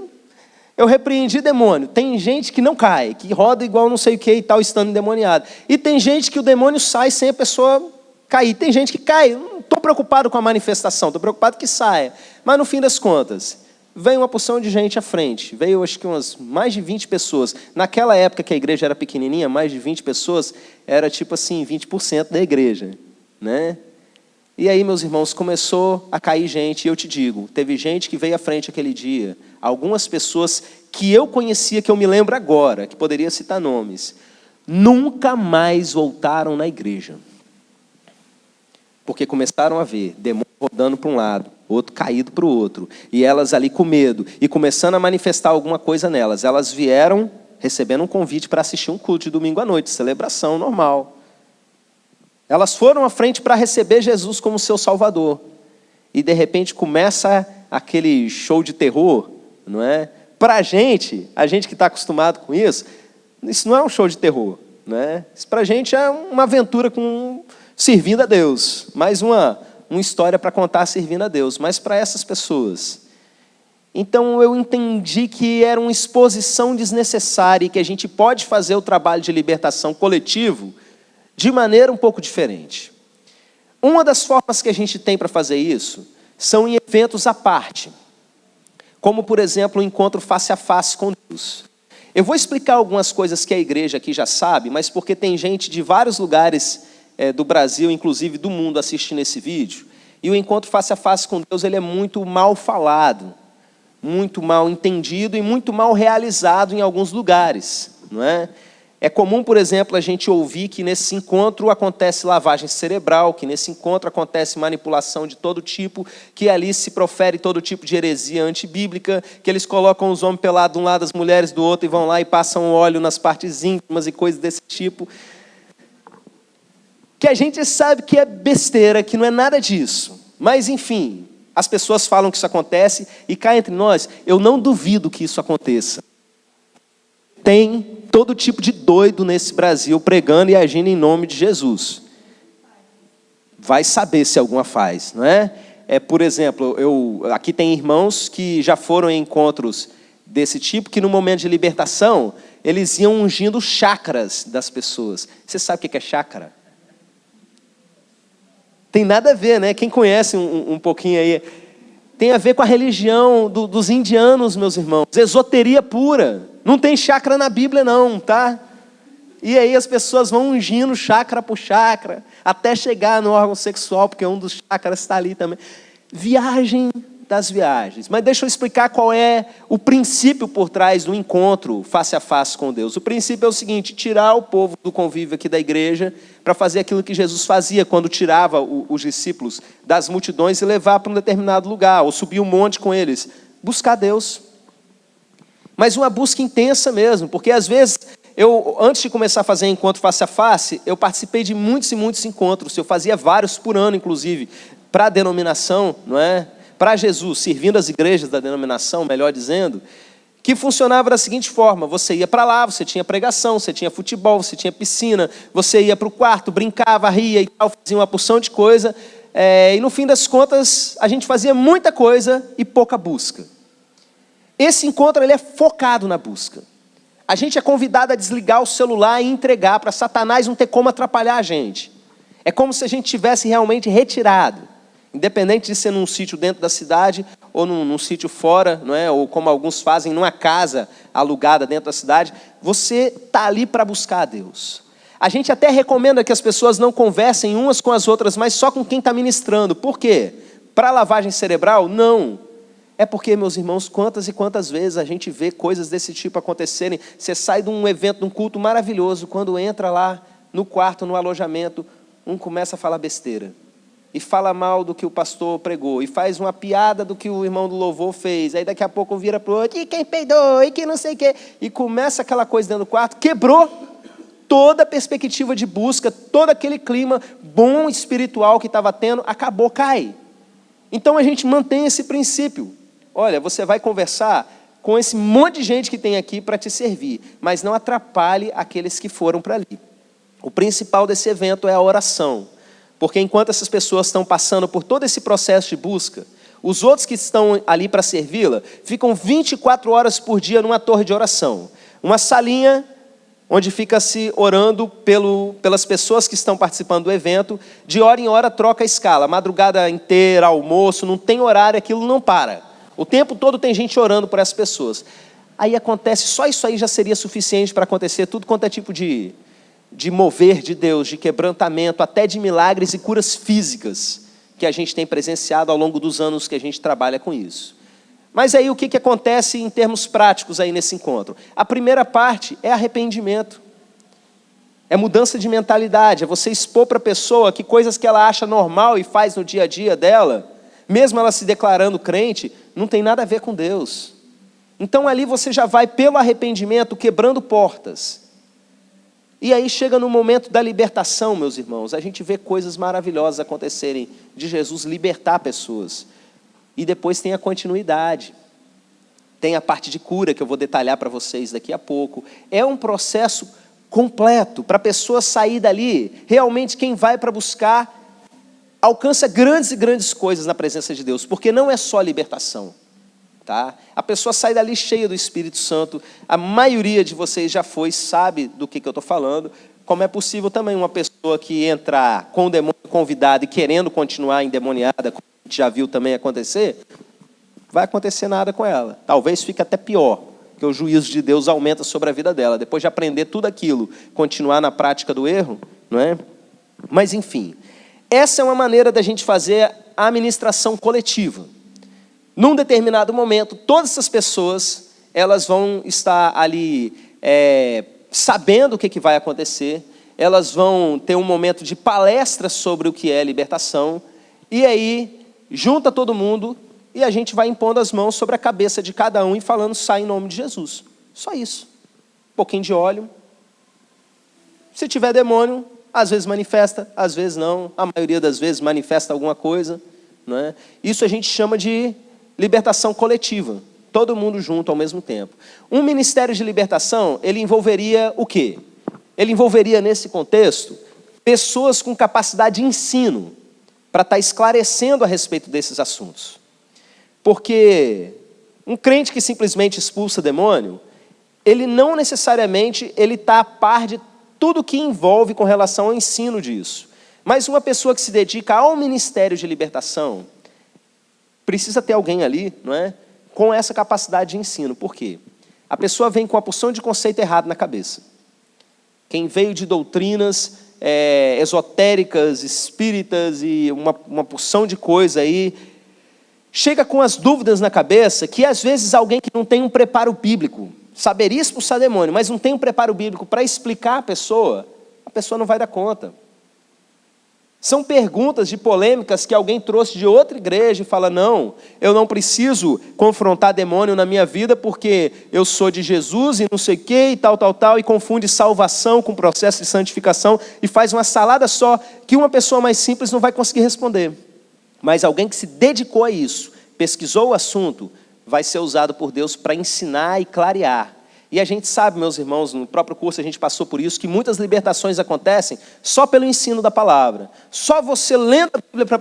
eu repreendi demônio. Tem gente que não cai, que roda igual não sei o que e tal, estando endemoniado. E tem gente que o demônio sai sem a pessoa cair. Tem gente que cai, não estou preocupado com a manifestação, estou preocupado que saia. Mas no fim das contas, veio uma porção de gente à frente, veio acho que mais de 20 pessoas. Naquela época que a igreja era pequenininha, mais de 20 pessoas, era tipo assim, 20% da igreja, né? E aí, meus irmãos, começou a cair gente, e eu te digo, teve gente que veio à frente aquele dia, algumas pessoas que eu conhecia, que eu me lembro agora, que poderia citar nomes, nunca mais voltaram na igreja. Porque começaram a ver demônio rodando para um lado, outro caído para o outro, e elas ali com medo, e começando a manifestar alguma coisa nelas. Elas vieram recebendo um convite para assistir um culto de domingo à noite, celebração normal. Elas foram à frente para receber Jesus como seu Salvador. E de repente começa aquele show de terror, não é? Para a gente que está acostumado com isso não é um show de terror, não é? Isso para a gente é uma aventura servindo a Deus, mais uma história para contar servindo a Deus, mas para essas pessoas. Então eu entendi que era uma exposição desnecessária e que a gente pode fazer o trabalho de libertação coletivo de maneira um pouco diferente. Uma das formas que a gente tem para fazer isso são em eventos à parte, como por exemplo o encontro face a face com Deus. Eu vou explicar algumas coisas que a igreja aqui já sabe, mas porque tem gente de vários lugares do Brasil, inclusive do mundo, assistindo esse vídeo. E o encontro face a face com Deus, ele é muito mal falado, muito mal entendido e muito mal realizado em alguns lugares, não é? É comum, por exemplo, a gente ouvir que nesse encontro acontece lavagem cerebral, que nesse encontro acontece manipulação de todo tipo, que ali se profere todo tipo de heresia antibíblica, que eles colocam os homens pelados de um lado, as mulheres do outro, e vão lá e passam óleo nas partes íntimas e coisas desse tipo. Que a gente sabe que é besteira, que não é nada disso. Mas, enfim, as pessoas falam que isso acontece, e cá entre nós, eu não duvido que isso aconteça. Tem todo tipo de doido nesse Brasil pregando e agindo em nome de Jesus. Vai saber se alguma faz, não é? Por exemplo, aqui tem irmãos que já foram em encontros desse tipo, que no momento de libertação, eles iam ungindo chakras das pessoas. Você sabe o que é chácara? Tem nada a ver, né? Quem conhece um pouquinho aí, tem a ver com a religião dos indianos, meus irmãos. Esoteria pura. Não tem chakra na Bíblia não, tá? E aí as pessoas vão ungindo chakra por chakra, até chegar no órgão sexual, porque um dos chakras está ali também. Viagem das viagens. Mas deixa eu explicar qual é o princípio por trás do encontro face a face com Deus. O princípio é o seguinte: tirar o povo do convívio aqui da igreja para fazer aquilo que Jesus fazia quando tirava os discípulos das multidões e levar para um determinado lugar, ou subir um monte com eles. Buscar Deus. Mas uma busca intensa mesmo, porque às vezes, antes de começar a fazer encontro face a face, eu participei de muitos e muitos encontros, eu fazia vários por ano, inclusive, para a denominação, não é? Para Jesus, servindo as igrejas da denominação, melhor dizendo, que funcionava da seguinte forma: você ia para lá, você tinha pregação, você tinha futebol, você tinha piscina, você ia para o quarto, brincava, ria e tal, fazia uma porção de coisa, e no fim das contas, a gente fazia muita coisa e pouca busca. Esse encontro ele é focado na busca. A gente é convidado a desligar o celular e entregar para Satanás não ter como atrapalhar a gente. É como se a gente tivesse realmente retirado. Independente de ser num sítio dentro da cidade ou num sítio fora, não é? Ou como alguns fazem, numa casa alugada dentro da cidade, você está ali para buscar a Deus. A gente até recomenda que as pessoas não conversem umas com as outras, mas só com quem está ministrando. Por quê? Para lavagem cerebral? Não. É porque, meus irmãos, quantas e quantas vezes a gente vê coisas desse tipo acontecerem. Você sai de um evento, de um culto maravilhoso, quando entra lá no quarto, no alojamento, um começa a falar besteira. E fala mal do que o pastor pregou. E faz uma piada do que o irmão do louvor fez. Aí daqui a pouco vira para o outro, e quem peidou, e que não sei o quê. E começa aquela coisa dentro do quarto, quebrou toda a perspectiva de busca, todo aquele clima bom espiritual que estava tendo, acabou, cai. Então a gente mantém esse princípio. Olha, você vai conversar com esse monte de gente que tem aqui para te servir, mas não atrapalhe aqueles que foram para ali. O principal desse evento é a oração, porque enquanto essas pessoas estão passando por todo esse processo de busca, os outros que estão ali para servi-la ficam 24 horas por dia numa torre de oração, uma salinha onde fica-se orando pelas pessoas que estão participando do evento, de hora em hora troca a escala, madrugada inteira, almoço, não tem horário, aquilo não para. O tempo todo tem gente orando por essas pessoas. Aí acontece, só isso aí já seria suficiente para acontecer tudo quanto é tipo de mover de Deus, de quebrantamento, até de milagres e curas físicas que a gente tem presenciado ao longo dos anos que a gente trabalha com isso. Mas aí o que acontece em termos práticos aí nesse encontro? A primeira parte é arrependimento. É mudança de mentalidade, é você expor para a pessoa que coisas que ela acha normal e faz no dia a dia dela, mesmo ela se declarando crente, não tem nada a ver com Deus. Então ali você já vai pelo arrependimento quebrando portas. E aí chega no momento da libertação, meus irmãos, a gente vê coisas maravilhosas acontecerem de Jesus libertar pessoas. E depois tem a continuidade. Tem a parte de cura que eu vou detalhar para vocês daqui a pouco. É um processo completo para a pessoa sair dali. Realmente quem vai para buscar alcança grandes e grandes coisas na presença de Deus, porque não é só libertação, tá? A pessoa sai dali cheia do Espírito Santo. A maioria de vocês já foi, sabe do que eu estou falando. Como é possível também uma pessoa que entrar com o demônio convidado e querendo continuar endemoniada, como a gente já viu também acontecer, vai acontecer nada com ela. Talvez fique até pior, porque o juízo de Deus aumenta sobre a vida dela. Depois de aprender tudo aquilo, continuar na prática do erro, não é? Mas, enfim, essa é uma maneira da gente fazer a administração coletiva. Num determinado momento, todas essas pessoas, elas vão estar ali sabendo o que vai acontecer, elas vão ter um momento de palestra sobre o que é libertação, e aí junta todo mundo e a gente vai impondo as mãos sobre a cabeça de cada um e falando, sai em nome de Jesus. Só isso. Um pouquinho de óleo. Se tiver demônio, às vezes manifesta, às vezes não. A maioria das vezes manifesta alguma coisa. Não é? Isso a gente chama de libertação coletiva. Todo mundo junto ao mesmo tempo. Um ministério de libertação, ele envolveria o quê? Ele envolveria, nesse contexto, pessoas com capacidade de ensino, para estar esclarecendo a respeito desses assuntos. Porque um crente que simplesmente expulsa demônio, ele não necessariamente está a par de tudo que envolve com relação ao ensino disso. Mas uma pessoa que se dedica ao ministério de libertação, precisa ter alguém ali, não é, com essa capacidade de ensino. Por quê? A pessoa vem com uma porção de conceito errado na cabeça. Quem veio de doutrinas esotéricas, espíritas e uma porção de coisa aí, chega com as dúvidas na cabeça que às vezes alguém que não tem um preparo bíblico, saberia expulsar demônio, mas não tem um preparo bíblico para explicar a pessoa não vai dar conta. São perguntas de polêmicas que alguém trouxe de outra igreja e fala, não, eu não preciso confrontar demônio na minha vida porque eu sou de Jesus e não sei o que e tal, e confunde salvação com processo de santificação e faz uma salada só que uma pessoa mais simples não vai conseguir responder. Mas alguém que se dedicou a isso, pesquisou o assunto, vai ser usado por Deus para ensinar e clarear. E a gente sabe, meus irmãos, no próprio curso a gente passou por isso, que muitas libertações acontecem só pelo ensino da palavra. Só você lendo a Bíblia para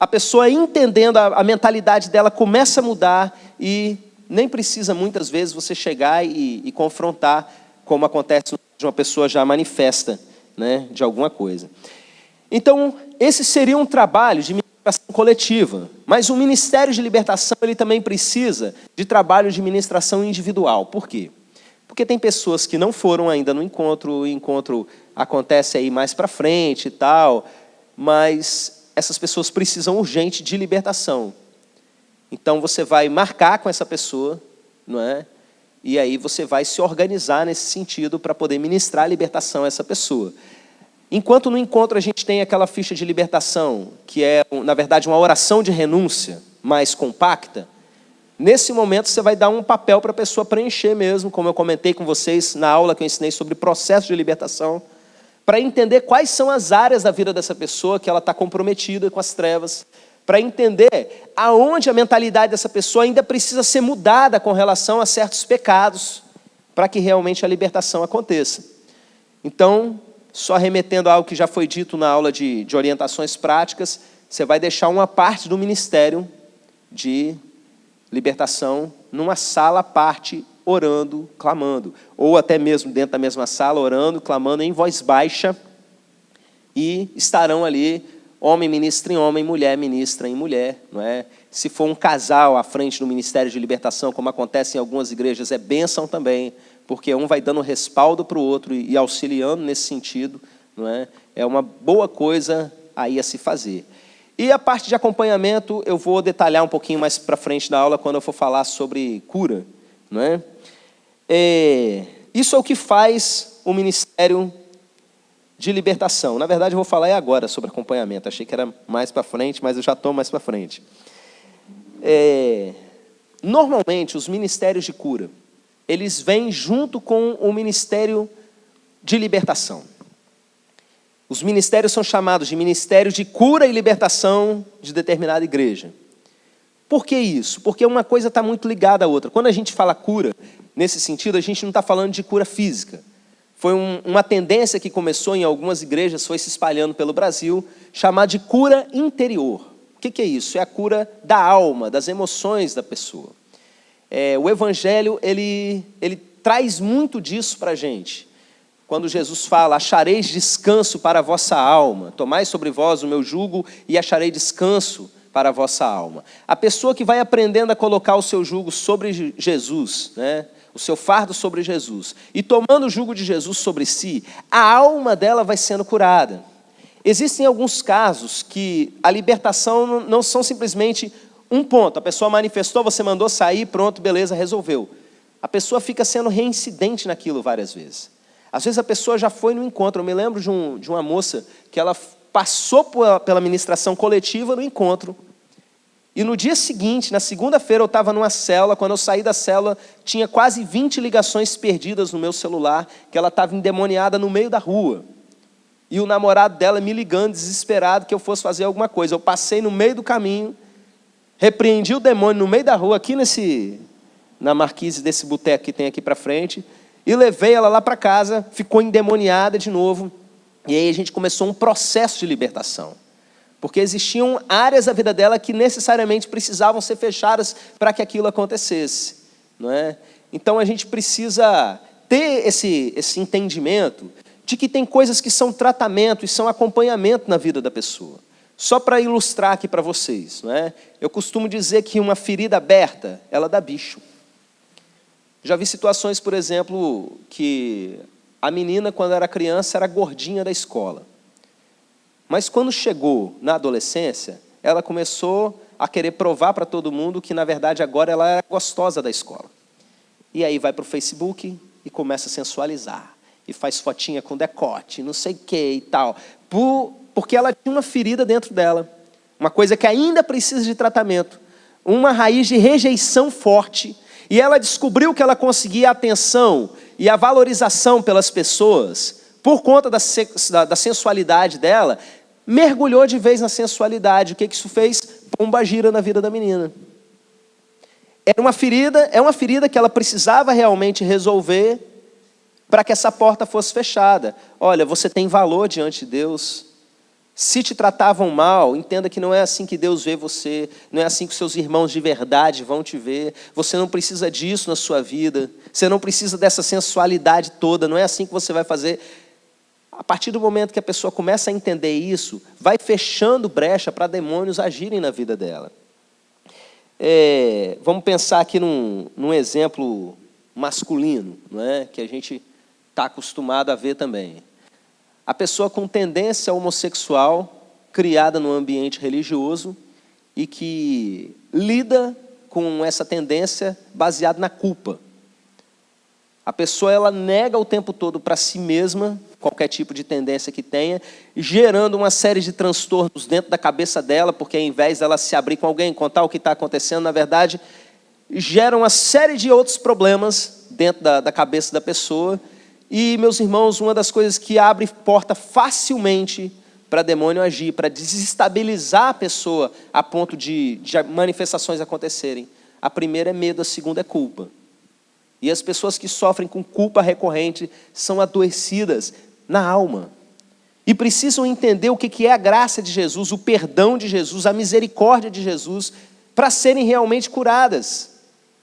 a pessoa entendendo, a mentalidade dela começa a mudar e nem precisa muitas vezes você chegar e confrontar, como acontece de uma pessoa já manifesta, né, de alguma coisa. Então, esse seria um trabalho de ministração coletiva, mas o ministério de libertação ele também precisa de trabalho de ministração individual. Por quê? Porque tem pessoas que não foram ainda no encontro, o encontro acontece aí mais para frente e tal, mas essas pessoas precisam urgente de libertação. Então você vai marcar com essa pessoa, não é? E aí você vai se organizar nesse sentido para poder ministrar a libertação a essa pessoa. Enquanto no encontro a gente tem aquela ficha de libertação, que é, na verdade, uma oração de renúncia mais compacta, nesse momento você vai dar um papel para a pessoa preencher mesmo, como eu comentei com vocês na aula que eu ensinei sobre processo de libertação, para entender quais são as áreas da vida dessa pessoa que ela está comprometida com as trevas, para entender aonde a mentalidade dessa pessoa ainda precisa ser mudada com relação a certos pecados, para que realmente a libertação aconteça. Então, só remetendo a algo que já foi dito na aula de orientações práticas, você vai deixar uma parte do ministério de libertação numa sala à parte, orando, clamando. Ou até mesmo dentro da mesma sala, orando, clamando em voz baixa. E estarão ali, homem ministra em homem, mulher ministra em mulher. Não é? Se for um casal à frente do ministério de libertação, como acontece em algumas igrejas, é bênção também, porque um vai dando respaldo para o outro e auxiliando nesse sentido. Não é? É uma boa coisa aí a se fazer. E a parte de acompanhamento eu vou detalhar um pouquinho mais para frente da aula, quando eu for falar sobre cura. Não é? Isso é o que faz o ministério de libertação. Na verdade, eu vou falar agora sobre acompanhamento. Achei que era mais para frente, mas eu já estou mais para frente. Normalmente, os ministérios de cura, eles vêm junto com o ministério de libertação. Os ministérios são chamados de ministério de cura e libertação de determinada igreja. Por que isso? Porque uma coisa está muito ligada à outra. Quando a gente fala cura, nesse sentido, a gente não está falando de cura física. Foi uma tendência que começou em algumas igrejas, foi se espalhando pelo Brasil, chamada de cura interior. O que é isso? É a cura da alma, das emoções da pessoa. O Evangelho, ele traz muito disso para a gente. Quando Jesus fala, achareis descanso para a vossa alma, tomai sobre vós o meu jugo e acharei descanso para a vossa alma. A pessoa que vai aprendendo a colocar o seu jugo sobre Jesus, né? o seu fardo sobre Jesus, e tomando o jugo de Jesus sobre si, a alma dela vai sendo curada. Existem alguns casos que a libertação não são simplesmente um ponto. A pessoa manifestou, você mandou sair, pronto, beleza, resolveu. A pessoa fica sendo reincidente naquilo várias vezes. Às vezes a pessoa já foi no encontro. Eu me lembro de uma moça que ela passou pela ministração coletiva no encontro. E no dia seguinte, na segunda-feira, eu estava numa célula. Quando eu saí da célula, tinha quase 20 ligações perdidas no meu celular, que ela estava endemoniada no meio da rua. E o namorado dela me ligando, desesperado, que eu fosse fazer alguma coisa. Eu passei no meio do caminho, repreendi o demônio no meio da rua, aqui na marquise desse boteco que tem aqui para frente, e levei ela lá para casa, ficou endemoniada de novo. E aí a gente começou um processo de libertação. Porque existiam áreas da vida dela que necessariamente precisavam ser fechadas para que aquilo acontecesse. Não é? Então a gente precisa ter esse entendimento de que tem coisas que são tratamento e são acompanhamento na vida da pessoa. Só para ilustrar aqui para vocês, não é? Eu costumo dizer que uma ferida aberta, ela dá bicho. Já vi situações, por exemplo, que a menina, quando era criança, era gordinha da escola. Mas quando chegou na adolescência, ela começou a querer provar para todo mundo que, na verdade, agora ela era gostosa da escola. E aí vai para o Facebook e começa a sensualizar. E faz fotinha com decote, não sei o que e tal. Porque ela tinha uma ferida dentro dela. Uma coisa que ainda precisa de tratamento. Uma raiz de rejeição forte. E ela descobriu que ela conseguia a atenção e a valorização pelas pessoas por conta da sensualidade dela, mergulhou de vez na sensualidade. O que isso fez? Pomba gira na vida da menina. É uma ferida que ela precisava realmente resolver para que essa porta fosse fechada. Olha, você tem valor diante de Deus. Se te tratavam mal, entenda que não é assim que Deus vê você, não é assim que seus irmãos de verdade vão te ver. Você não precisa disso na sua vida, você não precisa dessa sensualidade toda, não é assim que você vai fazer. A partir do momento que a pessoa começa a entender isso, vai fechando brecha para demônios agirem na vida dela. Vamos pensar aqui num exemplo masculino, não é? Que a gente está acostumado a ver também. A pessoa com tendência homossexual, criada num ambiente religioso e que lida com essa tendência baseada na culpa. A pessoa ela nega o tempo todo para si mesma qualquer tipo de tendência que tenha, gerando uma série de transtornos dentro da cabeça dela, porque ao invés dela se abrir com alguém, contar o que está acontecendo, na verdade, gera uma série de outros problemas dentro da cabeça da pessoa. E, meus irmãos, uma das coisas que abre porta facilmente para demônio agir, para desestabilizar a pessoa a ponto de manifestações acontecerem. A primeira é medo, a segunda é culpa. E as pessoas que sofrem com culpa recorrente são adoecidas na alma. E precisam entender o que é a graça de Jesus, o perdão de Jesus, a misericórdia de Jesus, para serem realmente curadas.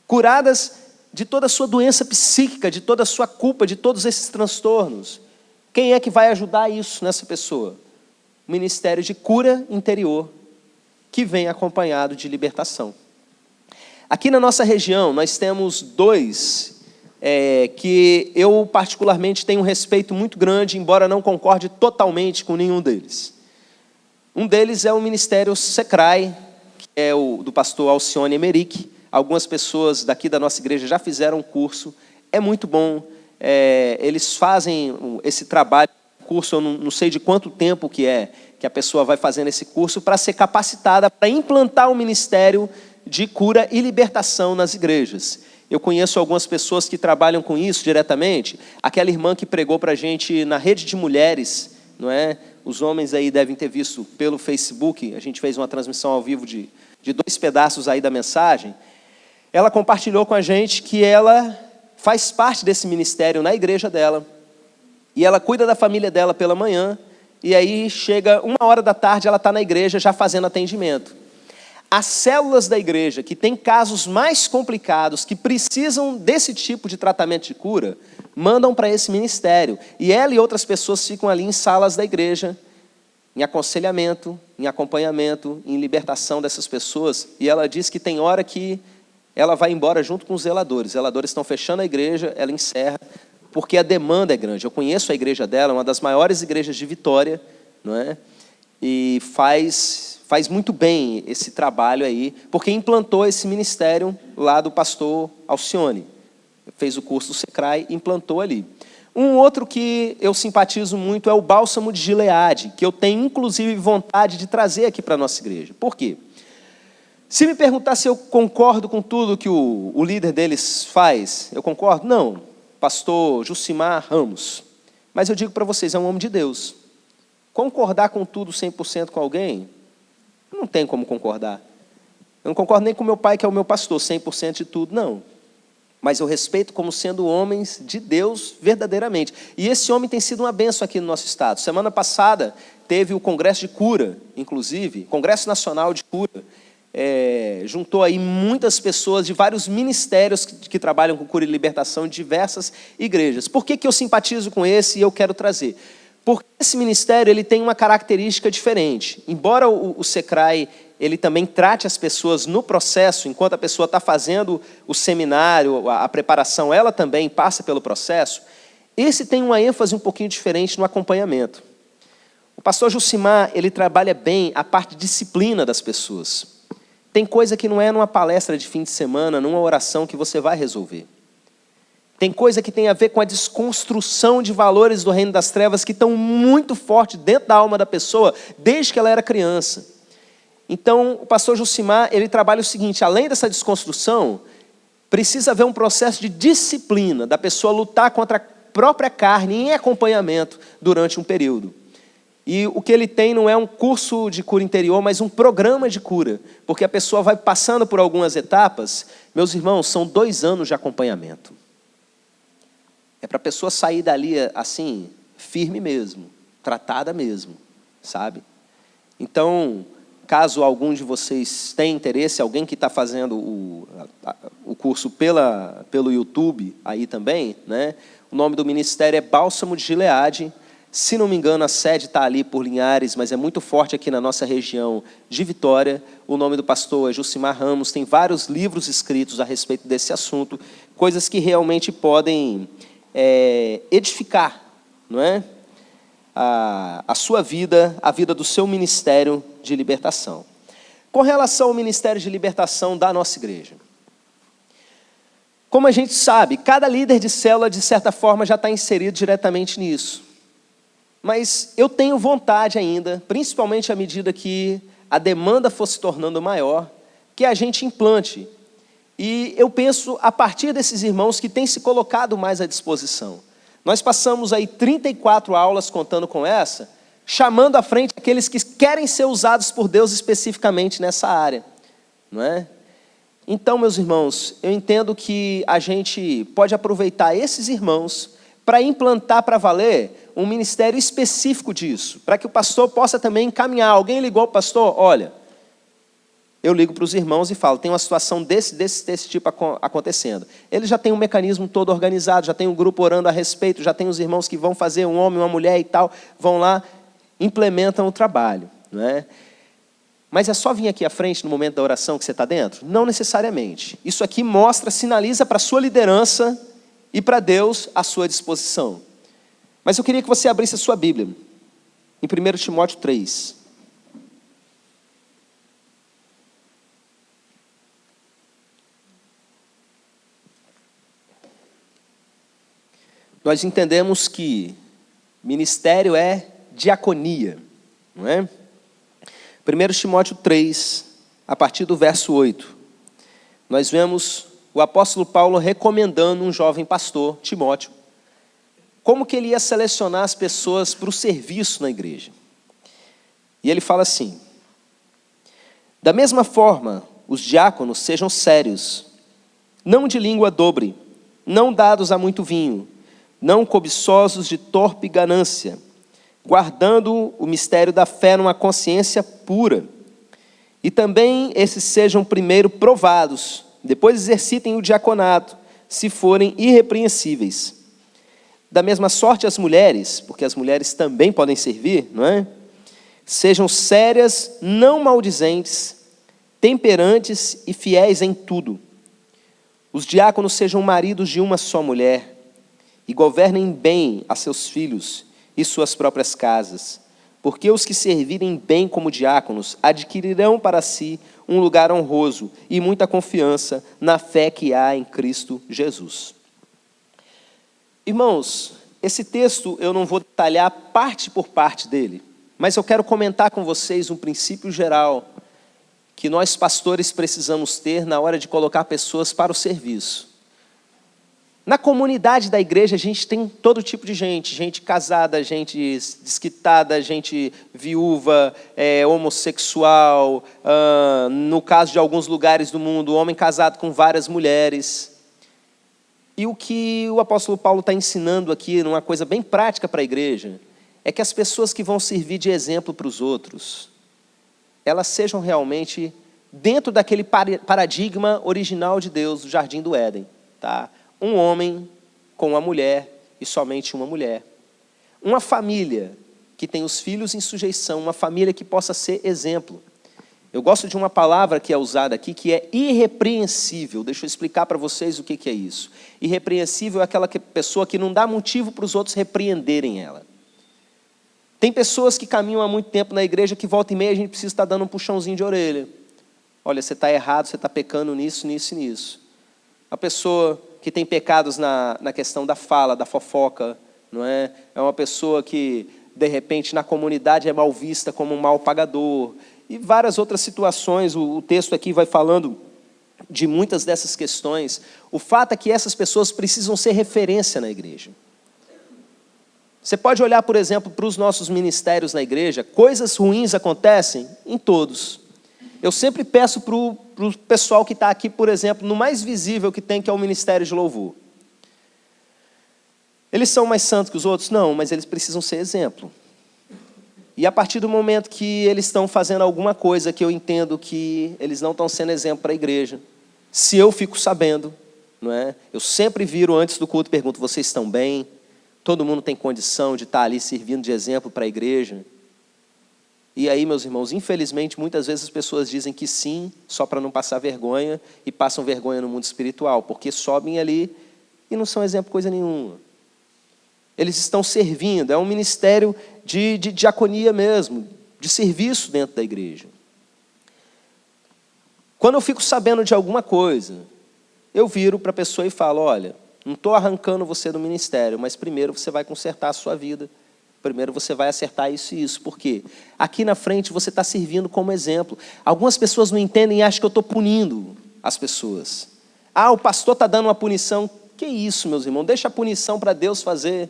Curadas de toda a sua doença psíquica, de toda a sua culpa, de todos esses transtornos. Quem é que vai ajudar isso nessa pessoa? O ministério de cura interior, que vem acompanhado de libertação. Aqui na nossa região, nós temos dois que eu particularmente tenho um respeito muito grande, embora não concorde totalmente com nenhum deles. Um deles é o Ministério Secrai, que é o do pastor Alcione Emerick. Algumas pessoas daqui da nossa igreja já fizeram um curso, é muito bom. Eles fazem esse trabalho, curso, eu não sei de quanto tempo que a pessoa vai fazendo esse curso, para ser capacitada para implantar um ministério de cura e libertação nas igrejas. Eu conheço algumas pessoas que trabalham com isso diretamente. Aquela irmã que pregou para a gente na rede de mulheres, não é? Os homens aí devem ter visto pelo Facebook, a gente fez uma transmissão ao vivo de 2 pedaços aí da mensagem. Ela compartilhou com a gente que ela faz parte desse ministério na igreja dela, e ela cuida da família dela pela manhã, e aí chega 1h da tarde, ela está na igreja já fazendo atendimento. As células da igreja que têm casos mais complicados, que precisam desse tipo de tratamento de cura, mandam para esse ministério. E ela e outras pessoas ficam ali em salas da igreja, em aconselhamento, em acompanhamento, em libertação dessas pessoas. E ela diz que tem hora que ela vai embora junto com os zeladores. Os zeladores estão fechando a igreja, ela encerra, porque a demanda é grande. Eu conheço a igreja dela, uma das maiores igrejas de Vitória, não é? E faz muito bem esse trabalho aí, porque implantou esse ministério lá do pastor Alcione. Fez o curso do Secrai e implantou ali. Um outro que eu simpatizo muito é o Bálsamo de Gileade, que eu tenho, inclusive, vontade de trazer aqui para a nossa igreja. Por quê? Se me perguntar se eu concordo com tudo que o líder deles faz, eu concordo? Não. Pastor Jucimar Ramos. Mas eu digo para vocês, é um homem de Deus. Concordar com tudo 100% com alguém, não tem como concordar. Eu não concordo nem com meu pai, que é o meu pastor, 100% de tudo, não. Mas eu respeito como sendo homens de Deus verdadeiramente. E esse homem tem sido uma bênção aqui no nosso estado. Semana passada teve o Congresso de Cura, inclusive, Congresso Nacional de Cura. Juntou aí muitas pessoas de vários ministérios que trabalham com cura e libertação de diversas igrejas. Por que eu simpatizo com esse e eu quero trazer? Porque esse ministério ele tem uma característica diferente. Embora o Secrai ele também trate as pessoas no processo, enquanto a pessoa está fazendo o seminário, a preparação, ela também passa pelo processo, esse tem uma ênfase um pouquinho diferente no acompanhamento. O pastor Jucimar, ele trabalha bem a parte de disciplina das pessoas. Tem coisa que não é numa palestra de fim de semana, numa oração que você vai resolver. Tem coisa que tem a ver com a desconstrução de valores do reino das trevas que estão muito fortes dentro da alma da pessoa, desde que ela era criança. Então, o pastor Jucimar, ele trabalha o seguinte, além dessa desconstrução, precisa haver um processo de disciplina, da pessoa lutar contra a própria carne em acompanhamento durante um período. E o que ele tem não é um curso de cura interior, mas um programa de cura, porque a pessoa vai passando por algumas etapas. Meus irmãos, são 2 anos de acompanhamento. É para a pessoa sair dali assim, firme mesmo, tratada mesmo, sabe? Então, caso algum de vocês tenha interesse, alguém que está fazendo o curso pelo YouTube aí também, né? O nome do ministério é Bálsamo de Gileade. Se não me engano, a sede está ali por Linhares, mas é muito forte aqui na nossa região de Vitória. O nome do pastor é Jucimar Ramos, tem vários livros escritos a respeito desse assunto, coisas que realmente podem edificar, não é? A sua vida, a vida do seu ministério de libertação. Com relação ao ministério de libertação da nossa igreja. Como a gente sabe, cada líder de célula, de certa forma, já está inserido diretamente nisso. Mas eu tenho vontade ainda, principalmente à medida que a demanda for se tornando maior, que a gente implante. E eu penso, a partir desses irmãos que têm se colocado mais à disposição. Nós passamos aí 34 aulas contando com essa, chamando à frente aqueles que querem ser usados por Deus especificamente nessa área, não é? Então, meus irmãos, eu entendo que a gente pode aproveitar esses irmãos para implantar para valer um ministério específico disso, para que o pastor possa também encaminhar. Alguém ligou ao pastor? Olha, eu ligo para os irmãos e falo, tem uma situação desse tipo acontecendo. Ele já tem um mecanismo todo organizado, já tem um grupo orando a respeito, já tem os irmãos que vão fazer um homem, uma mulher e tal, vão lá, implementam o trabalho, não é? Mas é só vir aqui à frente no momento da oração que você está dentro? Não necessariamente. Isso aqui mostra, sinaliza para a sua liderança e para Deus a sua disposição. Mas eu queria que você abrisse a sua Bíblia, em 1 Timóteo 3. Nós entendemos que ministério é diaconia, não é? 1 Timóteo 3, a partir do verso 8, nós vemos o apóstolo Paulo recomendando um jovem pastor, Timóteo, como que ele ia selecionar as pessoas para o serviço na igreja. E ele fala assim, da mesma forma, os diáconos sejam sérios, não de língua dobre, não dados a muito vinho, não cobiçosos de torpe ganância, guardando o mistério da fé numa consciência pura. E também esses sejam primeiro provados, depois exercitem o diaconato, se forem irrepreensíveis. Da mesma sorte as mulheres, porque as mulheres também podem servir, não é? Sejam sérias, não maldizentes, temperantes e fiéis em tudo. Os diáconos sejam maridos de uma só mulher e governem bem a seus filhos e suas próprias casas, porque os que servirem bem como diáconos adquirirão para si um lugar honroso e muita confiança na fé que há em Cristo Jesus. Irmãos, esse texto eu não vou detalhar parte por parte dele, mas eu quero comentar com vocês um princípio geral que nós pastores precisamos ter na hora de colocar pessoas para o serviço. Na comunidade da igreja a gente tem todo tipo de gente, gente casada, gente desquitada, gente viúva, homossexual, no caso de alguns lugares do mundo, homem casado com várias mulheres. E o que o apóstolo Paulo está ensinando aqui, numa coisa bem prática para a igreja, é que as pessoas que vão servir de exemplo para os outros, elas sejam realmente dentro daquele paradigma original de Deus, do Jardim do Éden. Tá? Um homem com uma mulher e somente uma mulher. Uma família que tem os filhos em sujeição, uma família que possa ser exemplo. Eu gosto de uma palavra que é usada aqui, que é irrepreensível. Deixa eu explicar para vocês o que é isso. Irrepreensível é aquela pessoa que não dá motivo para os outros repreenderem ela. Tem pessoas que caminham há muito tempo na igreja que volta e meia a gente precisa estar dando um puxãozinho de orelha. Olha, você está errado, você está pecando nisso, nisso e nisso. A pessoa que tem pecados na questão da fala, da fofoca, não é? É uma pessoa que, de repente, na comunidade é mal vista como um mal pagador. E várias outras situações, o texto aqui vai falando de muitas dessas questões. O fato é que essas pessoas precisam ser referência na igreja. Você pode olhar, por exemplo, para os nossos ministérios na igreja, coisas ruins acontecem em todos. Eu sempre peço para o pessoal que está aqui, por exemplo, no mais visível que tem, que é o Ministério de Louvor. Eles são mais santos que os outros? Não, mas eles precisam ser exemplo. E a partir do momento que eles estão fazendo alguma coisa que eu entendo que eles não estão sendo exemplo para a igreja, se eu fico sabendo, não é? Eu sempre viro antes do culto e pergunto, vocês estão bem? Todo mundo tem condição de estar ali servindo de exemplo para a igreja? E aí, meus irmãos, infelizmente, muitas vezes as pessoas dizem que sim, só para não passar vergonha, e passam vergonha no mundo espiritual, porque sobem ali e não são exemplo coisa nenhuma. Eles estão servindo, é um ministério de diaconia mesmo, de serviço dentro da igreja. Quando eu fico sabendo de alguma coisa, eu viro para a pessoa e falo, olha, não estou arrancando você do ministério, mas primeiro você vai consertar a sua vida. Primeiro você vai acertar isso e isso. Por quê? Aqui na frente você está servindo como exemplo. Algumas pessoas não entendem e acham que eu estou punindo as pessoas. Ah, o pastor está dando uma punição. Que isso, meus irmãos? Deixa a punição para Deus fazer.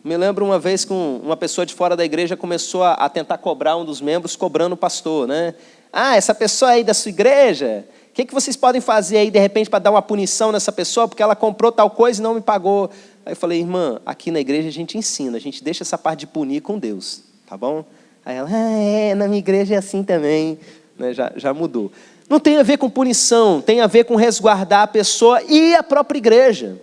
Me lembro uma vez que uma pessoa de fora da igreja começou a tentar cobrar um dos membros, cobrando o pastor, né? Ah, essa pessoa aí da sua igreja, o que vocês podem fazer aí, de repente, para dar uma punição nessa pessoa, porque ela comprou tal coisa e não me pagou? Aí eu falei, irmã, aqui na igreja a gente ensina, a gente deixa essa parte de punir com Deus, tá bom? Aí ela, na minha igreja é assim também, né? Já mudou. Não tem a ver com punição, tem a ver com resguardar a pessoa e a própria igreja.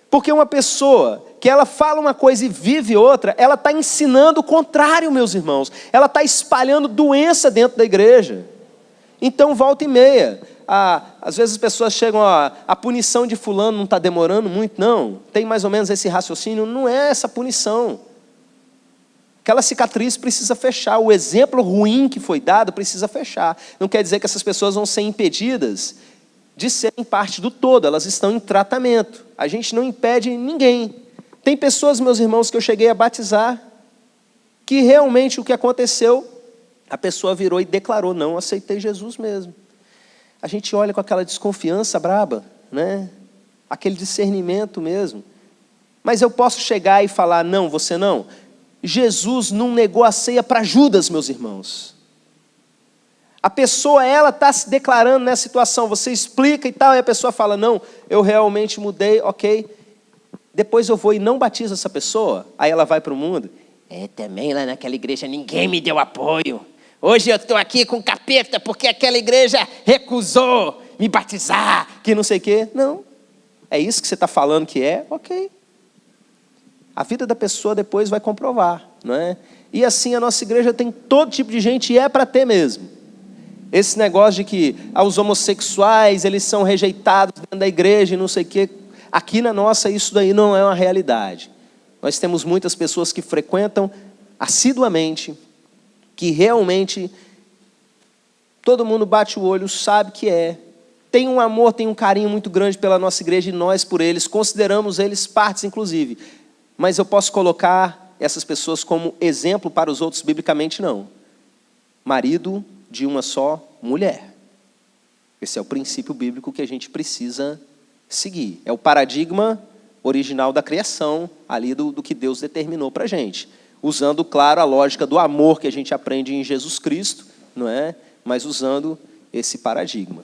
Porque uma pessoa que ela fala uma coisa e vive outra, ela está ensinando o contrário, meus irmãos. Ela está espalhando doença dentro da igreja. Então, volta e meia. Às vezes as pessoas chegam, a punição de fulano não está demorando muito, não. Tem mais ou menos esse raciocínio, não é essa punição. Aquela cicatriz precisa fechar, o exemplo ruim que foi dado precisa fechar. Não quer dizer que essas pessoas vão ser impedidas de serem parte do todo, elas estão em tratamento. A gente não impede ninguém. Tem pessoas, meus irmãos, que eu cheguei a batizar, que realmente o que aconteceu, a pessoa virou e declarou, não, aceitei Jesus mesmo. A gente olha com aquela desconfiança braba, né? Aquele discernimento mesmo. Mas eu posso chegar e falar, não, você não. Jesus não negou a ceia para Judas, meus irmãos. A pessoa, ela está se declarando nessa situação, você explica e tal, e a pessoa fala, não, eu realmente mudei, ok. Depois eu vou e não batizo essa pessoa, aí ela vai para o mundo. Também lá naquela igreja ninguém me deu apoio. Hoje eu estou aqui com capeta porque aquela igreja recusou me batizar, que não sei o quê. Não, é isso que você está falando que é? Ok. A vida da pessoa depois vai comprovar, não é? E assim a nossa igreja tem todo tipo de gente e é para ter mesmo. Esse negócio de que os homossexuais, eles são rejeitados dentro da igreja e não sei o quê. Aqui na nossa, isso daí não é uma realidade. Nós temos muitas pessoas que frequentam assiduamente, que realmente todo mundo bate o olho, sabe que tem um amor, tem um carinho muito grande pela nossa igreja e nós por eles, consideramos eles partes inclusive. Mas eu posso colocar essas pessoas como exemplo para os outros biblicamente? Não. Marido de uma só mulher. Esse é o princípio bíblico que a gente precisa seguir. É o paradigma original da criação, ali do que Deus determinou para a gente. Usando, claro, a lógica do amor que a gente aprende em Jesus Cristo, não é? Mas usando esse paradigma.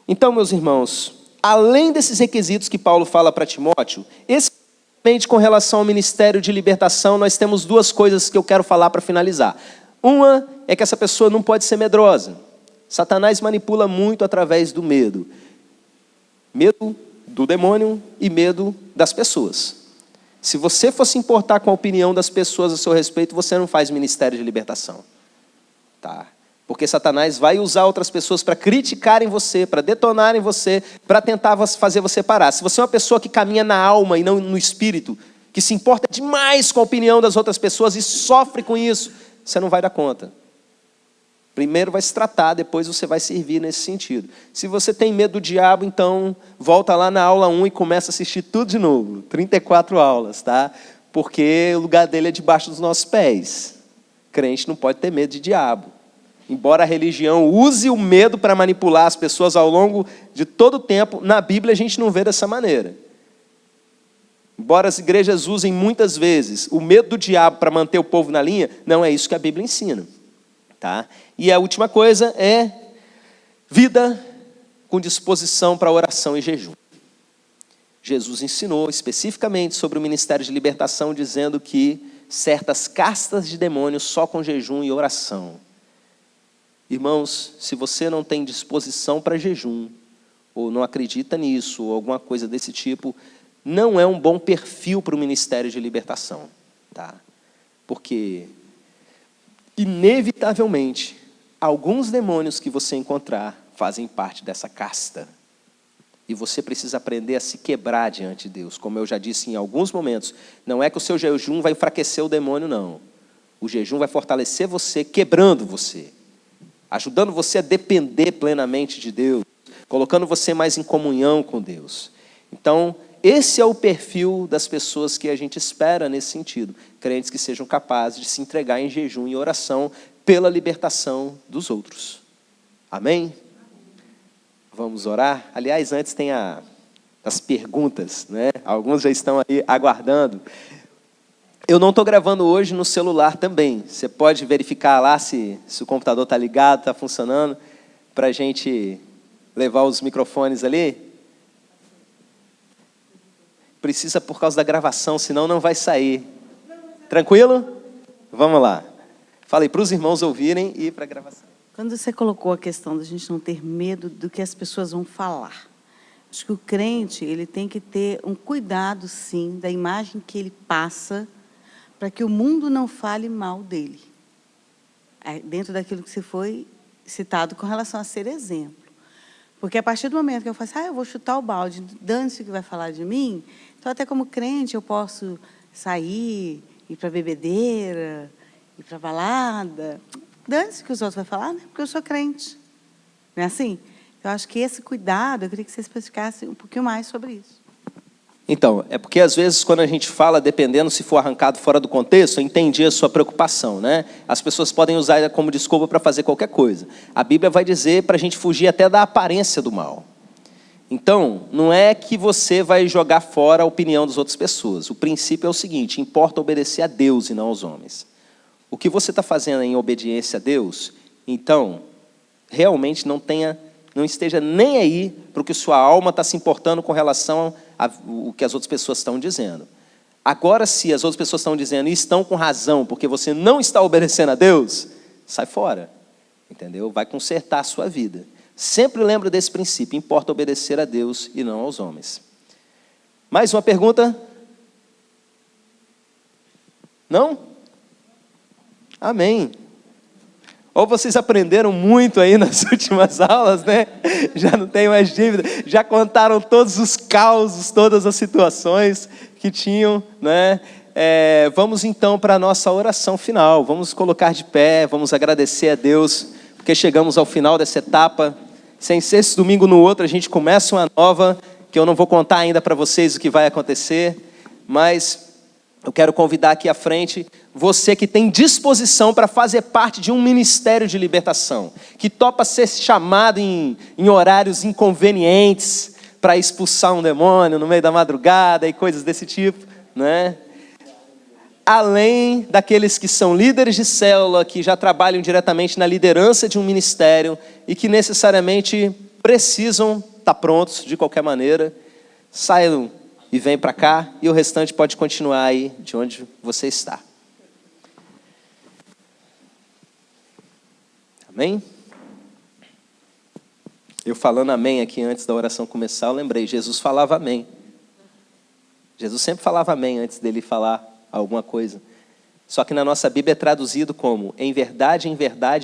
Então, meus irmãos, além desses requisitos que Paulo fala para Timóteo, especialmente com relação ao ministério de libertação, nós temos duas coisas que eu quero falar para finalizar. Uma é que essa pessoa não pode ser medrosa. Satanás manipula muito através do medo. Medo do demônio e medo das pessoas. Se você for se importar com a opinião das pessoas a seu respeito, você não faz ministério de libertação. Tá? Porque Satanás vai usar outras pessoas para criticarem você, para detonarem você, para tentar fazer você parar. Se você é uma pessoa que caminha na alma e não no espírito, que se importa demais com a opinião das outras pessoas e sofre com isso, você não vai dar conta. Primeiro vai se tratar, depois você vai servir nesse sentido. Se você tem medo do diabo, então volta lá na aula 1 e começa a assistir tudo de novo. 34 aulas, tá? Porque o lugar dele é debaixo dos nossos pés. Crente não pode ter medo de diabo. Embora a religião use o medo para manipular as pessoas ao longo de todo o tempo, na Bíblia a gente não vê dessa maneira. Embora as igrejas usem muitas vezes o medo do diabo para manter o povo na linha, não é isso que a Bíblia ensina. Tá? E a última coisa é vida com disposição para oração e jejum. Jesus ensinou especificamente sobre o ministério de libertação, dizendo que certas castas de demônios só com jejum e oração. Irmãos, se você não tem disposição para jejum, ou não acredita nisso, ou alguma coisa desse tipo, não é um bom perfil para o ministério de libertação. Tá? Porque, inevitavelmente, alguns demônios que você encontrar fazem parte dessa casta. E você precisa aprender a se quebrar diante de Deus. Como eu já disse em alguns momentos, não é que o seu jejum vai enfraquecer o demônio, não. O jejum vai fortalecer você, quebrando você, ajudando você a depender plenamente de Deus, colocando você mais em comunhão com Deus. Então, esse é o perfil das pessoas que a gente espera nesse sentido. Crentes que sejam capazes de se entregar em jejum e oração pela libertação dos outros. Amém? Vamos orar? Aliás, antes tem as perguntas, né? Alguns já estão aí aguardando. Eu não estou gravando hoje no celular também. Você pode verificar lá se o computador está ligado, está funcionando, para a gente levar os microfones ali. Precisa por causa da gravação, senão não vai sair. Tranquilo? Vamos lá. Falei para os irmãos ouvirem e para a gravação. Quando você colocou a questão da gente não ter medo do que as pessoas vão falar, acho que o crente ele tem que ter um cuidado, sim, da imagem que ele passa, para que o mundo não fale mal dele. Dentro daquilo que você foi citado com relação a ser exemplo. Porque a partir do momento que eu falo assim, eu vou chutar o balde, dane-se o que vai falar de mim, então até como crente eu posso sair, ir para bebedeira, ir para balada, dane-se o que os outros vão falar, né? Porque eu sou crente. Não é assim? Eu acho que esse cuidado, eu queria que você especificasse um pouquinho mais sobre isso. Então, é porque às vezes quando a gente fala, dependendo se for arrancado fora do contexto, eu entendi a sua preocupação, né? As pessoas podem usar como desculpa para fazer qualquer coisa. A Bíblia vai dizer para a gente fugir até da aparência do mal. Então, não é que você vai jogar fora a opinião das outras pessoas. O princípio é o seguinte, importa obedecer a Deus e não aos homens. O que você está fazendo em obediência a Deus, então, realmente não esteja nem aí para o que sua alma está se importando com relação ao que as outras pessoas estão dizendo. Agora, se as outras pessoas estão dizendo e estão com razão, porque você não está obedecendo a Deus, sai fora, entendeu? Vai consertar a sua vida. Sempre lembra desse princípio, importa obedecer a Deus e não aos homens. Mais uma pergunta? Não? Amém. Ou vocês aprenderam muito aí nas últimas aulas, né? Já não tem mais dívida, já contaram todos os causos, todas as situações que tinham, né? Vamos então para a nossa oração final. Vamos colocar de pé, vamos agradecer a Deus, porque chegamos ao final dessa etapa. Sem ser esse domingo no outro, a gente começa uma nova, que eu não vou contar ainda para vocês o que vai acontecer, mas eu quero convidar aqui à frente você que tem disposição para fazer parte de um ministério de libertação, que topa ser chamado em horários inconvenientes para expulsar um demônio no meio da madrugada e coisas desse tipo, né? Além daqueles que são líderes de célula, que já trabalham diretamente na liderança de um ministério e que necessariamente precisam estar prontos de qualquer maneira, saiam e vem para cá, e o restante pode continuar aí de onde você está. Amém? Eu falando amém aqui antes da oração começar, eu lembrei, Jesus falava amém. Jesus sempre falava amém antes dele falar alguma coisa. Só que na nossa Bíblia é traduzido como, em verdade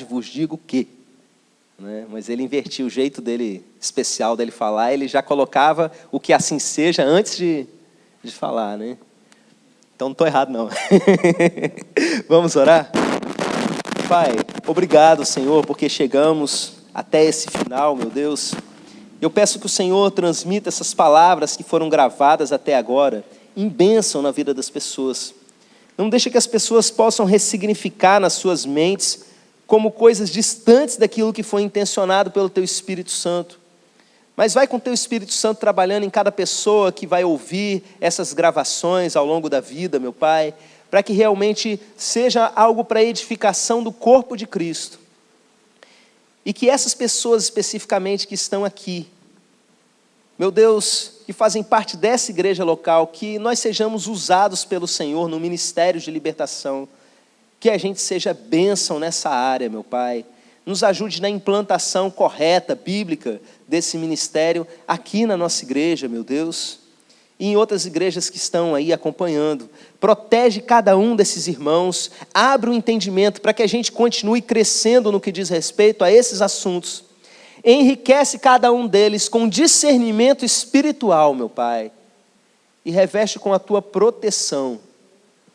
vos digo que. Né? Mas ele invertia o jeito dele, especial dele falar, ele já colocava o que assim seja antes de falar, né? Então não estou errado não. Vamos orar? Pai, obrigado, Senhor, porque chegamos até esse final, meu Deus. Eu peço que o Senhor transmita essas palavras que foram gravadas até agora em bênção na vida das pessoas. Não deixe que as pessoas possam ressignificar nas suas mentes como coisas distantes daquilo que foi intencionado pelo Teu Espírito Santo. Mas vai com o Teu Espírito Santo trabalhando em cada pessoa que vai ouvir essas gravações ao longo da vida, meu Pai, para que realmente seja algo para edificação do corpo de Cristo. E que essas pessoas especificamente que estão aqui, meu Deus, que fazem parte dessa igreja local, que nós sejamos usados pelo Senhor no ministério de libertação, que a gente seja bênção nessa área, meu Pai. Nos ajude na implantação correta, bíblica, desse ministério aqui na nossa igreja, meu Deus. E em outras igrejas que estão aí acompanhando. Protege cada um desses irmãos, abre o entendimento para que a gente continue crescendo no que diz respeito a esses assuntos. Enriquece cada um deles com discernimento espiritual, meu Pai, e reveste com a Tua proteção.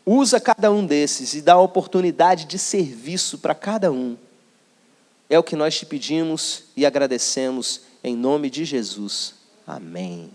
Usa cada um desses e dá a oportunidade de serviço para cada um. É o que nós te pedimos e agradecemos em nome de Jesus. Amém.